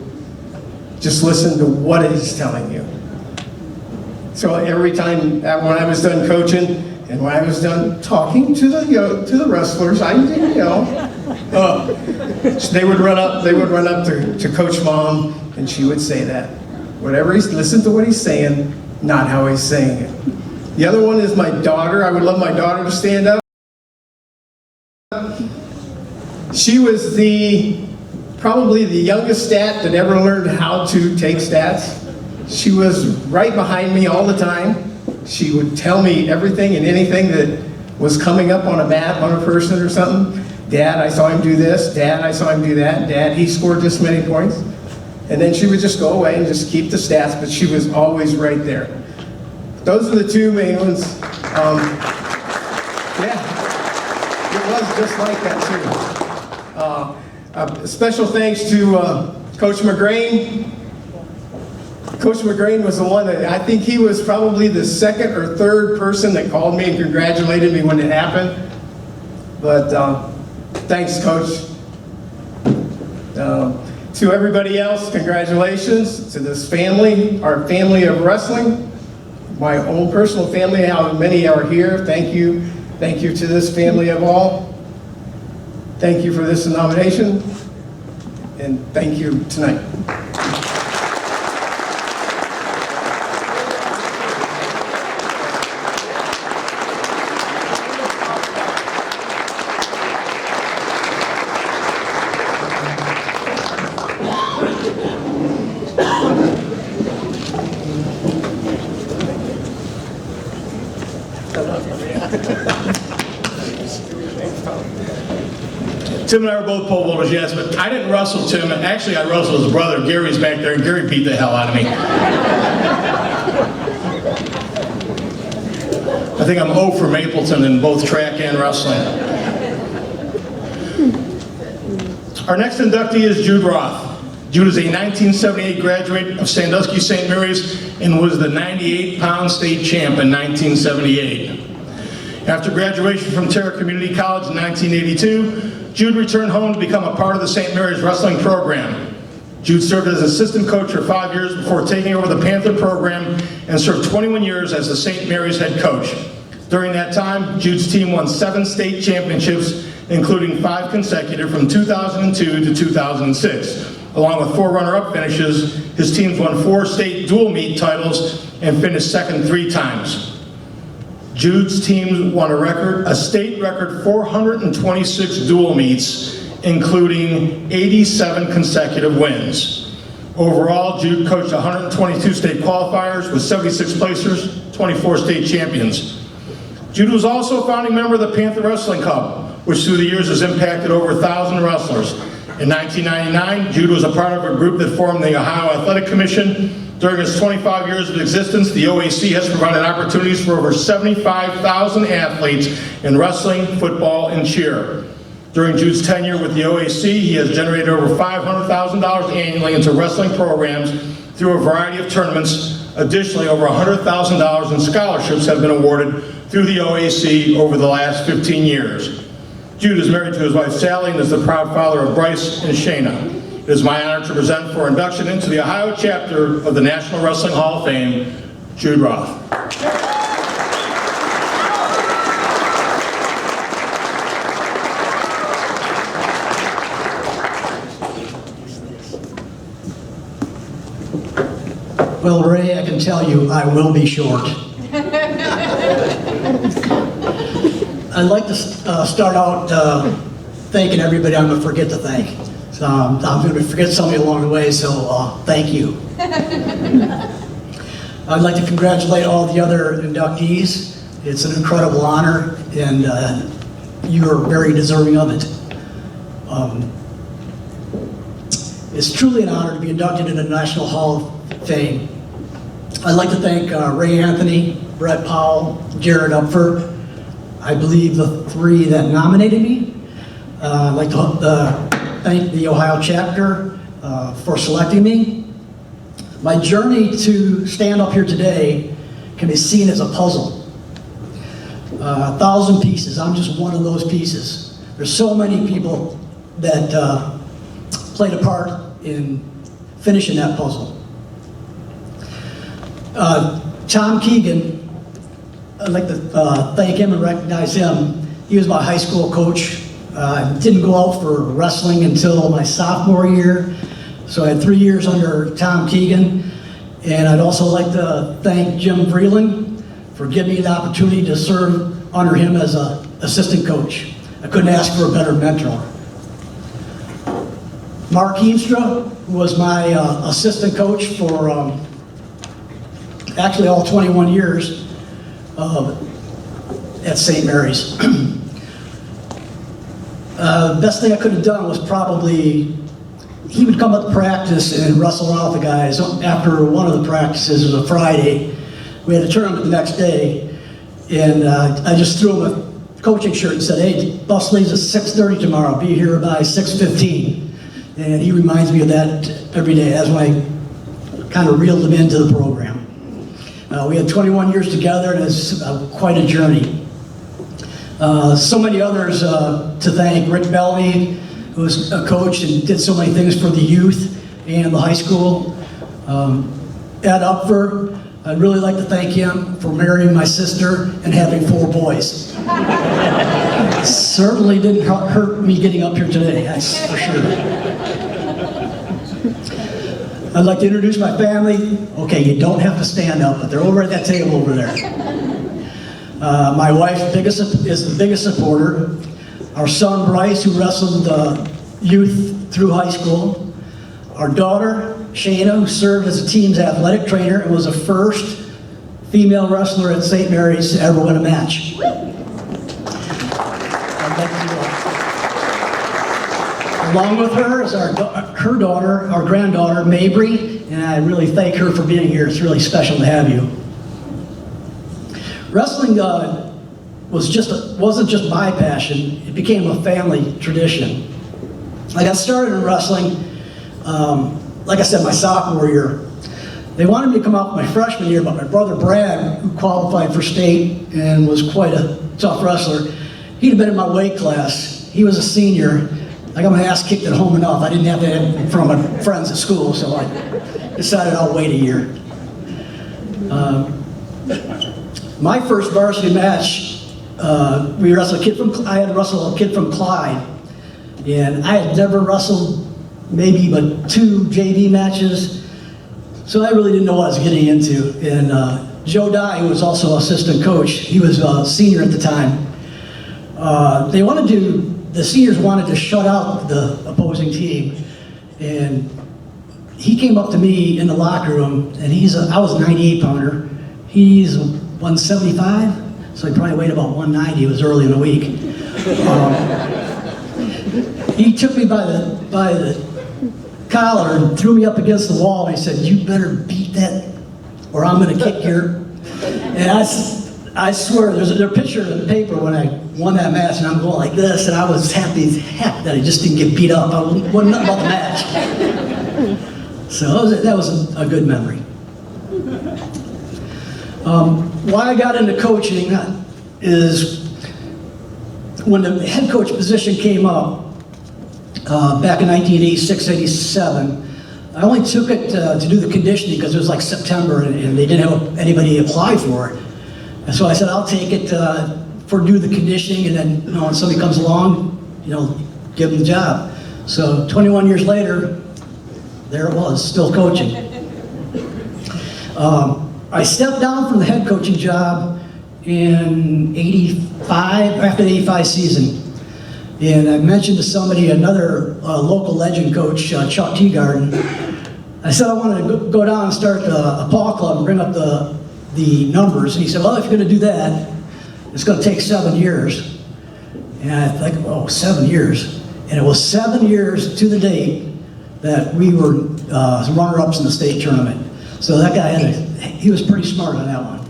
just listen to what he's telling you. So every time when I was done coaching and when I was done talking to the wrestlers, I didn't they would run up to Coach Mom and she would say that. Whatever listen to what he's saying, not how he's saying it. The other one is my daughter. I would love my daughter to stand up. She was probably the youngest stat that ever learned how to take stats. She was right behind me all the time. She would tell me everything and anything that was coming up on a map on a person or something. Dad, I saw him do this. Dad, I saw him do that. Dad, he scored this many points. And then she would just go away and just keep the stats, but she was always right there. Those are the two main ones. Yeah, it was just like that too. Special thanks to Coach McGrain. Coach McGrain was the one that, I think he was probably the second or third person that called me and congratulated me when it happened. But thanks, Coach. To everybody else, congratulations. To this family, our family of wrestling, my own personal family, how many are here, thank you. Thank you to this family of all. Thank you for this nomination, and thank you tonight. Tim and I were both pole vaulters, yes, but I didn't wrestle Tim. Actually, I wrestled his brother. Gary's back there, and Gary beat the hell out of me. I think I'm 0 for Mapleton in both track and wrestling. Our next inductee is Jude Roth. Jude is a 1978 graduate of Sandusky St. Mary's and was the 98-pound state champ in 1978. After graduation from Terra Community College in 1982, Jude returned home to become a part of the St. Mary's wrestling program. Jude served as assistant coach for 5 years before taking over the Panther program and served 21 years as the St. Mary's head coach. During that time, Jude's team won 7 state championships, including 5 consecutive from 2002 to 2006. Along with 4 runner-up finishes, his teams won 4 state dual meet titles and finished second 3 times. Jude's team won a state record 426 dual meets, including 87 consecutive wins. Overall, Jude coached 122 state qualifiers with 76 placers, 24 state champions. Jude was also a founding member of the Panther Wrestling Club, which through the years has impacted over 1,000 wrestlers. In 1999, Jude was a part of a group that formed the Ohio Athletic Commission. During its 25 years of existence, the OAC has provided opportunities for over 75,000 athletes in wrestling, football, and cheer. During Jude's tenure with the OAC, he has generated over $500,000 annually into wrestling programs through a variety of tournaments. Additionally, over $100,000 in scholarships have been awarded through the OAC over the last 15 years. Jude is married to his wife Sally and is the proud father of Bryce and Shayna. It is my honor to present for induction into the Ohio chapter of the National Wrestling Hall of Fame, Jude Roth. Well, Ray, I can tell you I will be short. I'd like to start out thanking everybody I'm going to forget to thank. So, I'm going to forget somebody along the way, so thank you. I'd like to congratulate all the other inductees. It's an incredible honor, and you are very deserving of it. It's truly an honor to be inducted into the National Hall of Fame. I'd like to thank Ray Anthony, Brett Powell, Jared Upford, I believe the 3 that nominated me. I'd like to thank the Ohio chapter for selecting me. My journey to stand up here today can be seen as a puzzle. 1,000 pieces, I'm just one of those pieces. There's so many people that played a part in finishing that puzzle. Tom Keegan, I'd like to thank him and recognize him. He was my high school coach. Didn't go out for wrestling until my sophomore year, so I had 3 years under Tom Keegan. And I'd also like to thank Jim Vreeland for giving me the opportunity to serve under him as an assistant coach. I couldn't ask for a better mentor. Mark Heemstra was my assistant coach for actually all 21 years at St. Mary's. Best thing I could have done was probably, he would come up to practice and wrestle around with the guys. After one of the practices, it was a Friday, we had a tournament the next day, and I just threw him a coaching shirt and said, hey, bus leaves at 6:30 tomorrow, be here by 6:15. And he reminds me of that every day. That's when I kind of reeled him into the program. We had 21 years together, and it's quite a journey. So many others to thank. Rick Bellamy, who was a coach and did so many things for the youth and the high school. Ed Upford, I'd really like to thank him for marrying my sister and having 4 boys. Certainly didn't hurt me getting up here today, that's for sure. I'd like to introduce my family. Okay, you don't have to stand up, but they're over at that table over there. My wife is the biggest supporter. Our son Bryce, who wrestled youth through high school. Our daughter Shayna, who served as a team's athletic trainer and was the first female wrestler at St. Mary's to ever win a match. Along with her is her daughter, our granddaughter, Mabry, and I really thank her for being here. It's really special to have you. Wrestling wasn't just my passion, it became a family tradition. I got started in wrestling, like I said, my sophomore year. They wanted me to come out my freshman year, but my brother Brad, who qualified for state and was quite a tough wrestler, he'd have been in my weight class. He was a senior. I got my ass kicked at home enough. I didn't have that from my friends at school, so I decided I'll wait a year. My first varsity match, I had wrestled a kid from Kline, and I had never wrestled maybe but 2 JV matches, so I really didn't know what I was getting into. And Joe Dye, who was also assistant coach, he was a senior at the time. The seniors wanted to shut out the opposing team, and he came up to me in the locker room, and I was a 98 pounder, he's 175, so he probably weighed about 190. It was early in the week. He took me by the collar and threw me up against the wall, and he said, "You better beat that, or I'm going to kick your." And I swear, there's a picture in the paper when I won that match, and I'm going like this, and I was happy as heck that I just didn't get beat up. I wasn't nothing about the match. So that was a good memory. Why I got into coaching is when the head coach position came up back in 1986, 87, I only took it to do the conditioning because it was like September and they didn't have anybody apply for it. And so I said, I'll take it do the conditioning, and then when somebody comes along, give them the job. So 21 years later, there it was, still coaching. I stepped down from the head coaching job in after the 85 season. And I mentioned to somebody, another local legend coach, Chuck Teagarden, I said I wanted to go down and start a paw club and bring up the numbers. And he said, well, if you're going to do that, it's going to take 7 years. And I think, oh, 7 years. And it was 7 years to the date that we were runner-ups in the state tournament. So that guy he was pretty smart on that one.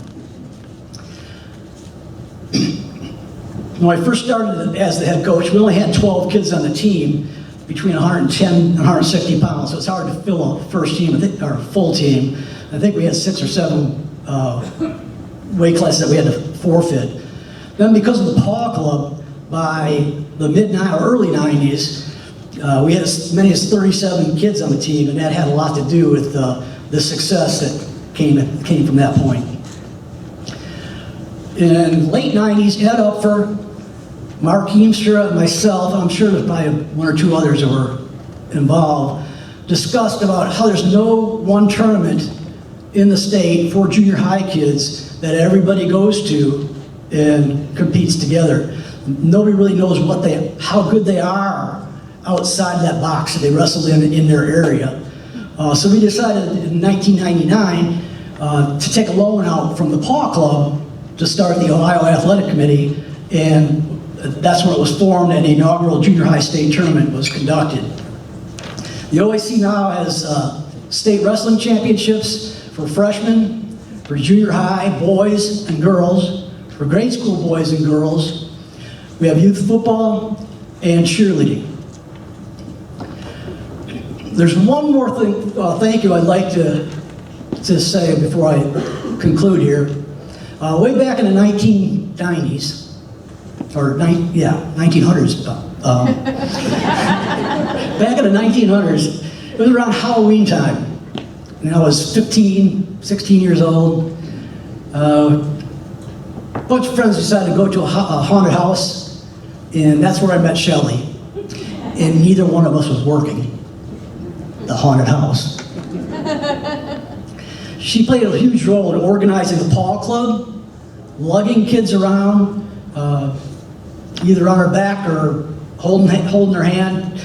When I first started as the head coach, we only had 12 kids on the team, between 110 and 160 pounds, so it's hard to fill a first team, or a full team. I think we had 6 or 7 weight classes that we had to forfeit. Then because of the paw club, by the early 90s, we had as many as 37 kids on the team, and that had a lot to do with the success that came from that point. In late 90s, Ed Upfer, Mark Heemstra, and myself, and I'm sure there's probably 1 or 2 others that were involved, discussed about how there's no one tournament in the state for junior high kids that everybody goes to and competes together. Nobody really knows how good they are outside that box that they wrestle in their area. So we decided in 1999 to take a loan out from the paw club to start the Ohio Athletic Committee, and that's when it was formed and the inaugural junior high state tournament was conducted. The OAC now has state wrestling championships for freshmen, for junior high boys and girls, for grade school boys and girls. We have youth football and cheerleading. There's one more thing, thank you I'd like to say before I conclude here. Way back in the 1990s, or 1900s. Back in the 1900s, it was around Halloween time. And I was 15, 16 years old. A bunch of friends decided to go to a haunted house, and that's where I met Shelley. And neither one of us was working the haunted house. She played a huge role in organizing the paw club, lugging kids around, either on her back or holding their hand.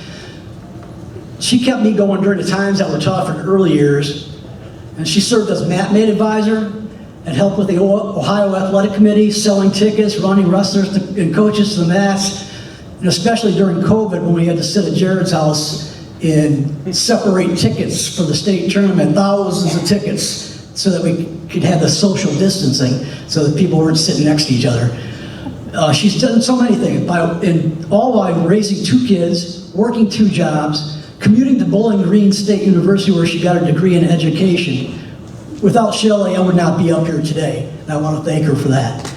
She kept me going during the times that were tough in the early years, and she served as mat maid advisor and helped with the Ohio Athletic Committee, selling tickets, running wrestlers and coaches to the mats, and especially during COVID when we had to sit at Jared's house and separate tickets for the state tournament, thousands of tickets, so that we could have the social distancing so that people weren't sitting next to each other. She's done so many things, all while raising 2 kids, working 2 jobs, commuting to Bowling Green State University where she got her degree in education. Without Shelley, I would not be up here today, and I want to thank her for that.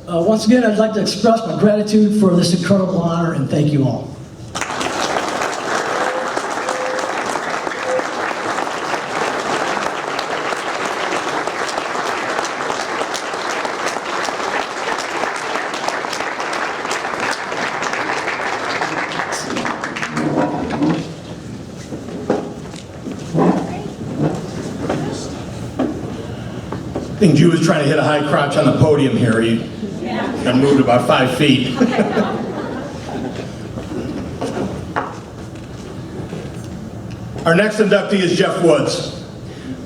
Once again, I'd like to express my gratitude for this incredible honor, and thank you all. I think Jude was trying to hit a high crotch on the podium here. He got moved about 5 feet. Our next inductee is Jeff Woods.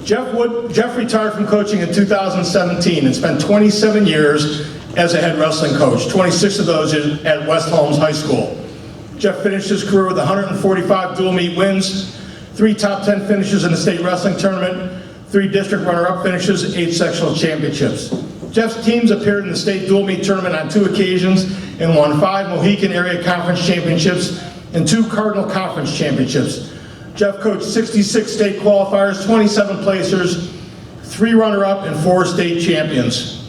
Jeff retired from coaching in 2017 and spent 27 years as a head wrestling coach, 26 of those at West Holmes High School. Jeff finished his career with 145 dual meet wins, 3 top 10 finishes in the state wrestling tournament, 3 district runner-up finishes, 8 sectional championships. Jeff's teams appeared in the state dual meet tournament on 2 occasions and won 5 Mohican Area Conference Championships and 2 Cardinal Conference Championships. Jeff coached 66 state qualifiers, 27 placers, 3 runner-up, and 4 state champions.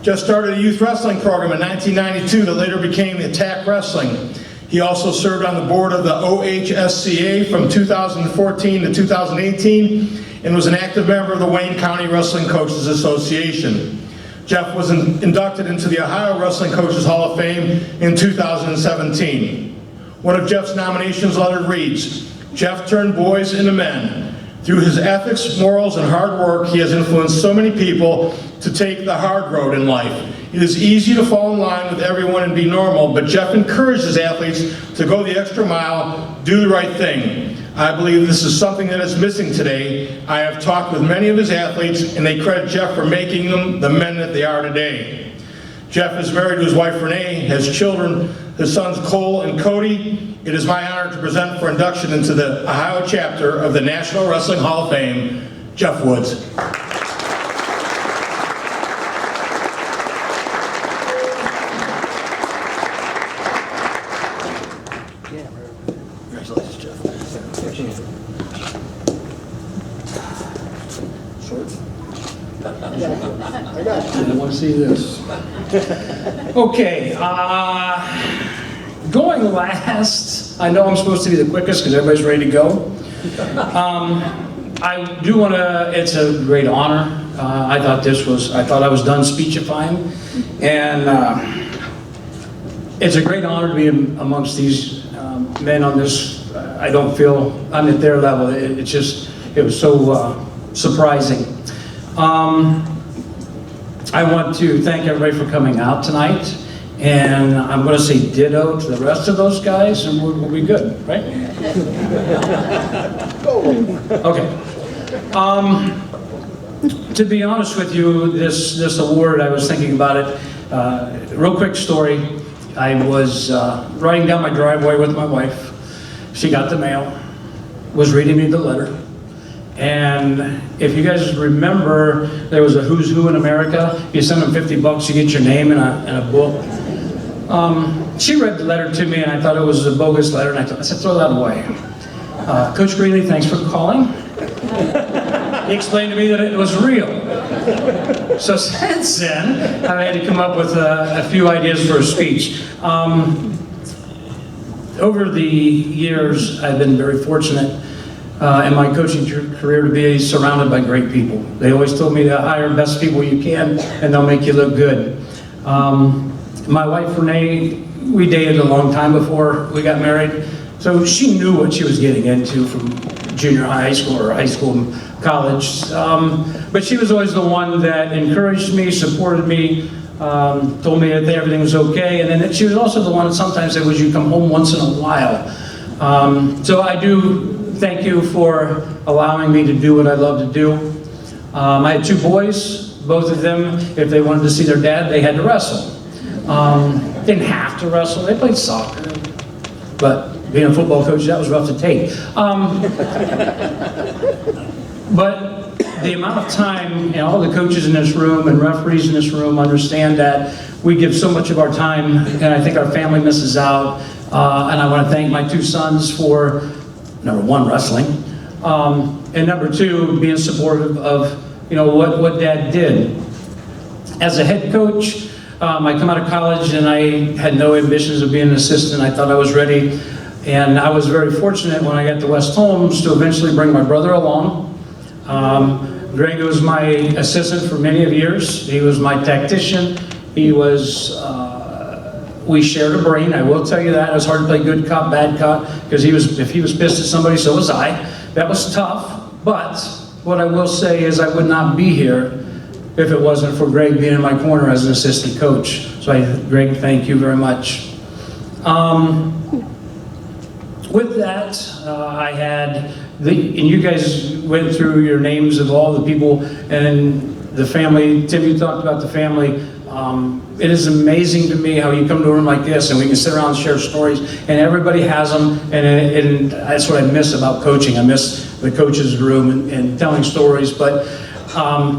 Jeff started a youth wrestling program in 1992 that later became Attack Wrestling. He also served on the board of the OHSCA from 2014 to 2018 and was an active member of the Wayne County Wrestling Coaches Association. Jeff was inducted into the Ohio Wrestling Coaches Hall of Fame in 2017. One of Jeff's nominations letter reads, "Jeff turned boys into men. Through his ethics, morals, and hard work, he has influenced so many people to take the hard road in life. It is easy to fall in line with everyone and be normal, but Jeff encourages athletes to go the extra mile, do the right thing. I believe this is something that is missing today. I have talked with many of his athletes, and they credit Jeff for making them the men that they are today. Jeff is married to his wife Renee, has children, his sons Cole and Cody. It is my honor to present for induction into the Ohio chapter of the National Wrestling Hall of Fame, Jeff Woods. Congratulations, Jeff. I want to see this. Okay, going last, I know I'm supposed to be the quickest because everybody's ready to go. I do want to, it's a great honor. I thought I was done speechifying, and it's a great honor to be amongst these men on this. I don't feel I'm at their level. It was so surprising. I want to thank everybody for coming out tonight, and I'm going to say ditto to the rest of those guys, and we'll be good, right? Okay. To be honest with you, this award, I was thinking about it. Real quick story. I was riding down my driveway with my wife. She got the mail, was reading me the letter. And if you guys remember, there was a Who's Who in America. You send them $50, you get your name in a book. She read the letter to me, and I thought it was a bogus letter, and I said, throw that away. Coach Greeley, thanks for calling. He explained to me that it was real. So since then, I've had to come up with a few ideas for a speech. Over the years, I've been very fortunate in my coaching career to be surrounded by great people. They always told me to hire the best people you can, and they'll make you look good. My wife Renee, we dated a long time before we got married, so she knew what she was getting into from junior high school or high school and college. But she was always the one that encouraged me, supported me, told me that everything was okay, and then she was also the one that sometimes said, would you come home once in a while? So I do thank you for allowing me to do what I love to do. I had two boys. Both of them, if they wanted to see their dad, they had to wrestle. Didn't have to wrestle. They played soccer. But being a football coach, that was rough to take. But the amount of time, and all the coaches in this room and referees in this room understand that we give so much of our time, and I think our family misses out. And I want to thank my two sons for, number one, wrestling, and number two, being supportive of what Dad did. As a head coach, I come out of college and I had no ambitions of being an assistant. I thought I was ready, and I was very fortunate when I got to West Holmes to eventually bring my brother along. Greg was my assistant for many of years. He was my tactician. He was, we shared a brain, I will tell you that. It was hard to play good cop, bad cop, because if he was pissed at somebody, so was I. That was tough, but what I will say is I would not be here if it wasn't for Greg being in my corner as an assistant coach. So Greg, thank you very much. With that, I had, and you guys went through your names of all the people and the family. Tim, you talked about the family. It is amazing to me how you come to a room like this and we can sit around and share stories, and everybody has them, and that's what I miss about coaching. I miss the coaches' room and telling stories, but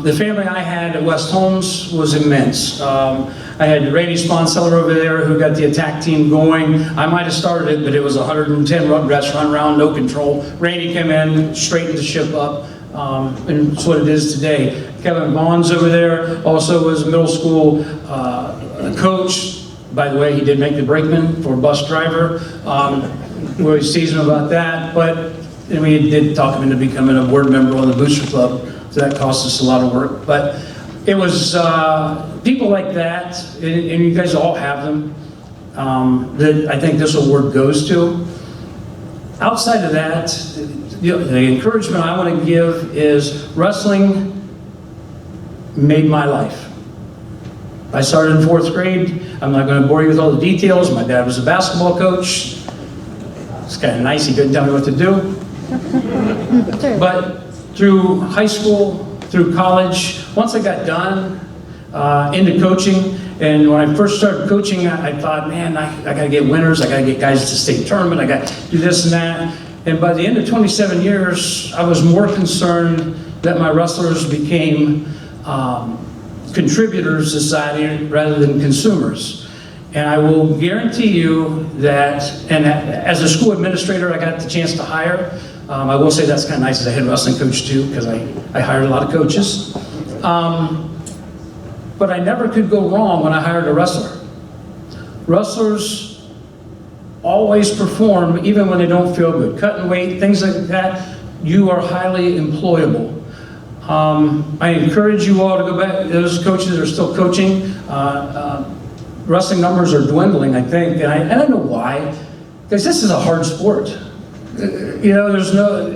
the family I had at West Holmes was immense. I had Randy Sponseller over there who got the attack team going. I might have started it, but it was 110 Rugrats run around, no control. Randy came in, straightened the ship up, and it's what it is today. Kevin Vaughn's over there, also was a middle school coach. By the way, he did make the brakeman for bus driver. We always tease him about that, but we did talk him into becoming a board member on the Booster Club, so that cost us a lot of work. But it was people like that, and you guys all have them, that I think this award goes to. Outside of that, the encouragement I want to give is wrestling made my life. I started in 4th grade. I'm not going to bore you with all the details. My dad was a basketball coach. It's kind of nice, he couldn't tell me what to do. But through high school, through college, once I got done into coaching, and when I first started coaching, I thought, man, I got to get winners, I got to get guys to state tournament, I got to do this and that. And by the end of 27 years, I was more concerned that my wrestlers became contributors to society rather than consumers. And I will guarantee you that, and as a school administrator, I got the chance to hire. I will say that's kind of nice as a head wrestling coach too, because I hired a lot of coaches. But I never could go wrong when I hired a wrestler. Wrestlers always perform even when they don't feel good. Cutting weight, things like that, you are highly employable. I encourage you all to go back, those coaches that are still coaching. Wrestling numbers are dwindling, I think, and I don't know why, because this is a hard sport. You know, there's a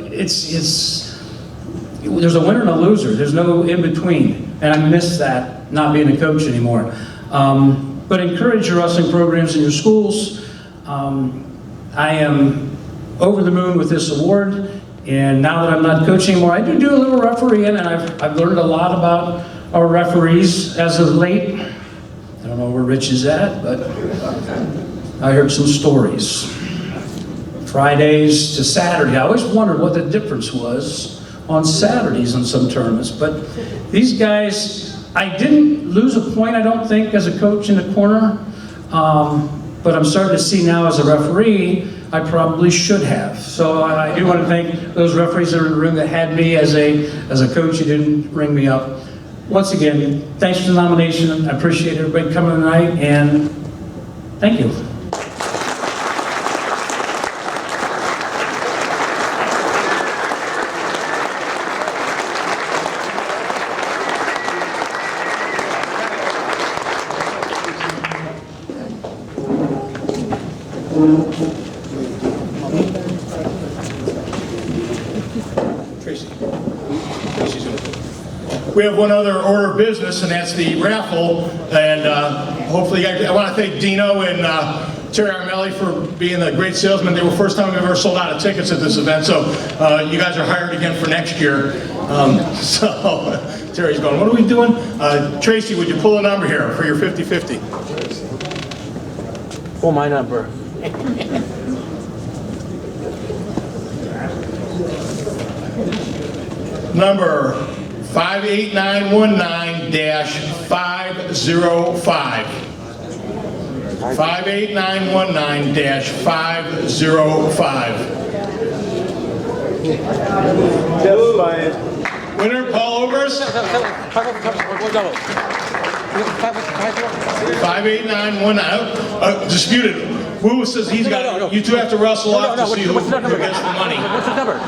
winner and a loser. There's no in between, and I miss that, not being a coach anymore. But encourage your wrestling programs in your schools. I am over the moon with this award, and now that I'm not coaching anymore, I do a little refereeing, and I've learned a lot about our referees as of late. I don't know where Rich is at, but I heard some stories. Fridays to Saturday. I always wondered what the difference was on Saturdays in some tournaments, but these guys, I didn't lose a point, I don't think, as a coach in the corner, but I'm starting to see now as a referee, I probably should have. So I do want to thank those referees that are in the room that had me as a coach who didn't ring me up. Once again, thanks for the nomination. I appreciate everybody coming tonight, and thank you. We have one other order of business, and that's the raffle. And hopefully, I want to thank Dino and Terry Armelli for being a great salesman. They were the first time we've ever sold out of tickets at this event, so you guys are hired again for next year. So Terry's going, what are we doing? Tracy, would you pull a number here for your 50-50? Pull my number. Number 58919-505. 58919-505. Winner, Paul Overs. 58919. Disputed. Woo says he's got it. You two have to wrestle off to see who gets the money. What's the number?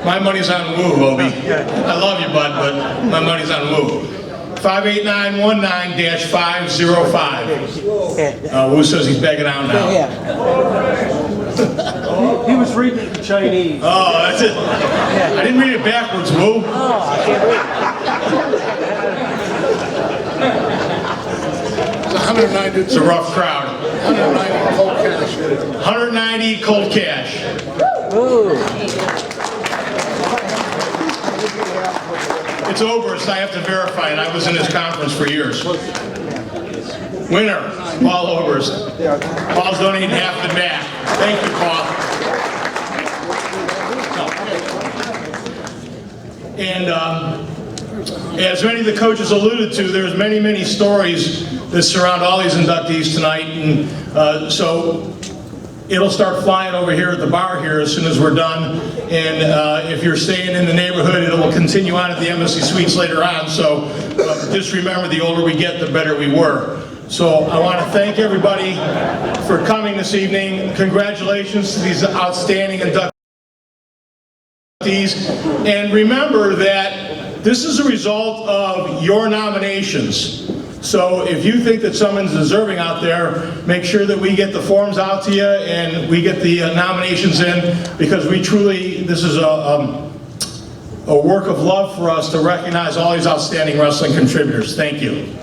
My money's on Woo, Obi. I love you, bud, but my money's on Woo. 58919-505. Woo says he's begging out now. He was reading it in Chinese. Oh, that's it. I didn't read it backwards, Woo. Oh, I can't read it. It's a rough crowd. 190 cold cash. 190 cold cash. Ooh. It's over, so I have to verify it. I was in his conference for years. Winner, Paul Overs. Paul's donating half the back. Thank you, Paul. And as many of the coaches alluded to, there's many, many stories that surround all these inductees tonight. And so it'll start flying over here at the bar here as soon as we're done. And if you're staying in the neighborhood, it will continue on at the Embassy Suites later on. So just remember, the older we get, the better we were. So I want to thank everybody for coming this evening. Congratulations to these outstanding inductees. And remember that this is a result of your nominations. So if you think that someone's deserving out there, make sure that we get the forms out to you and we get the nominations in, because we truly, this is a work of love for us to recognize all these outstanding wrestling contributors. Thank you.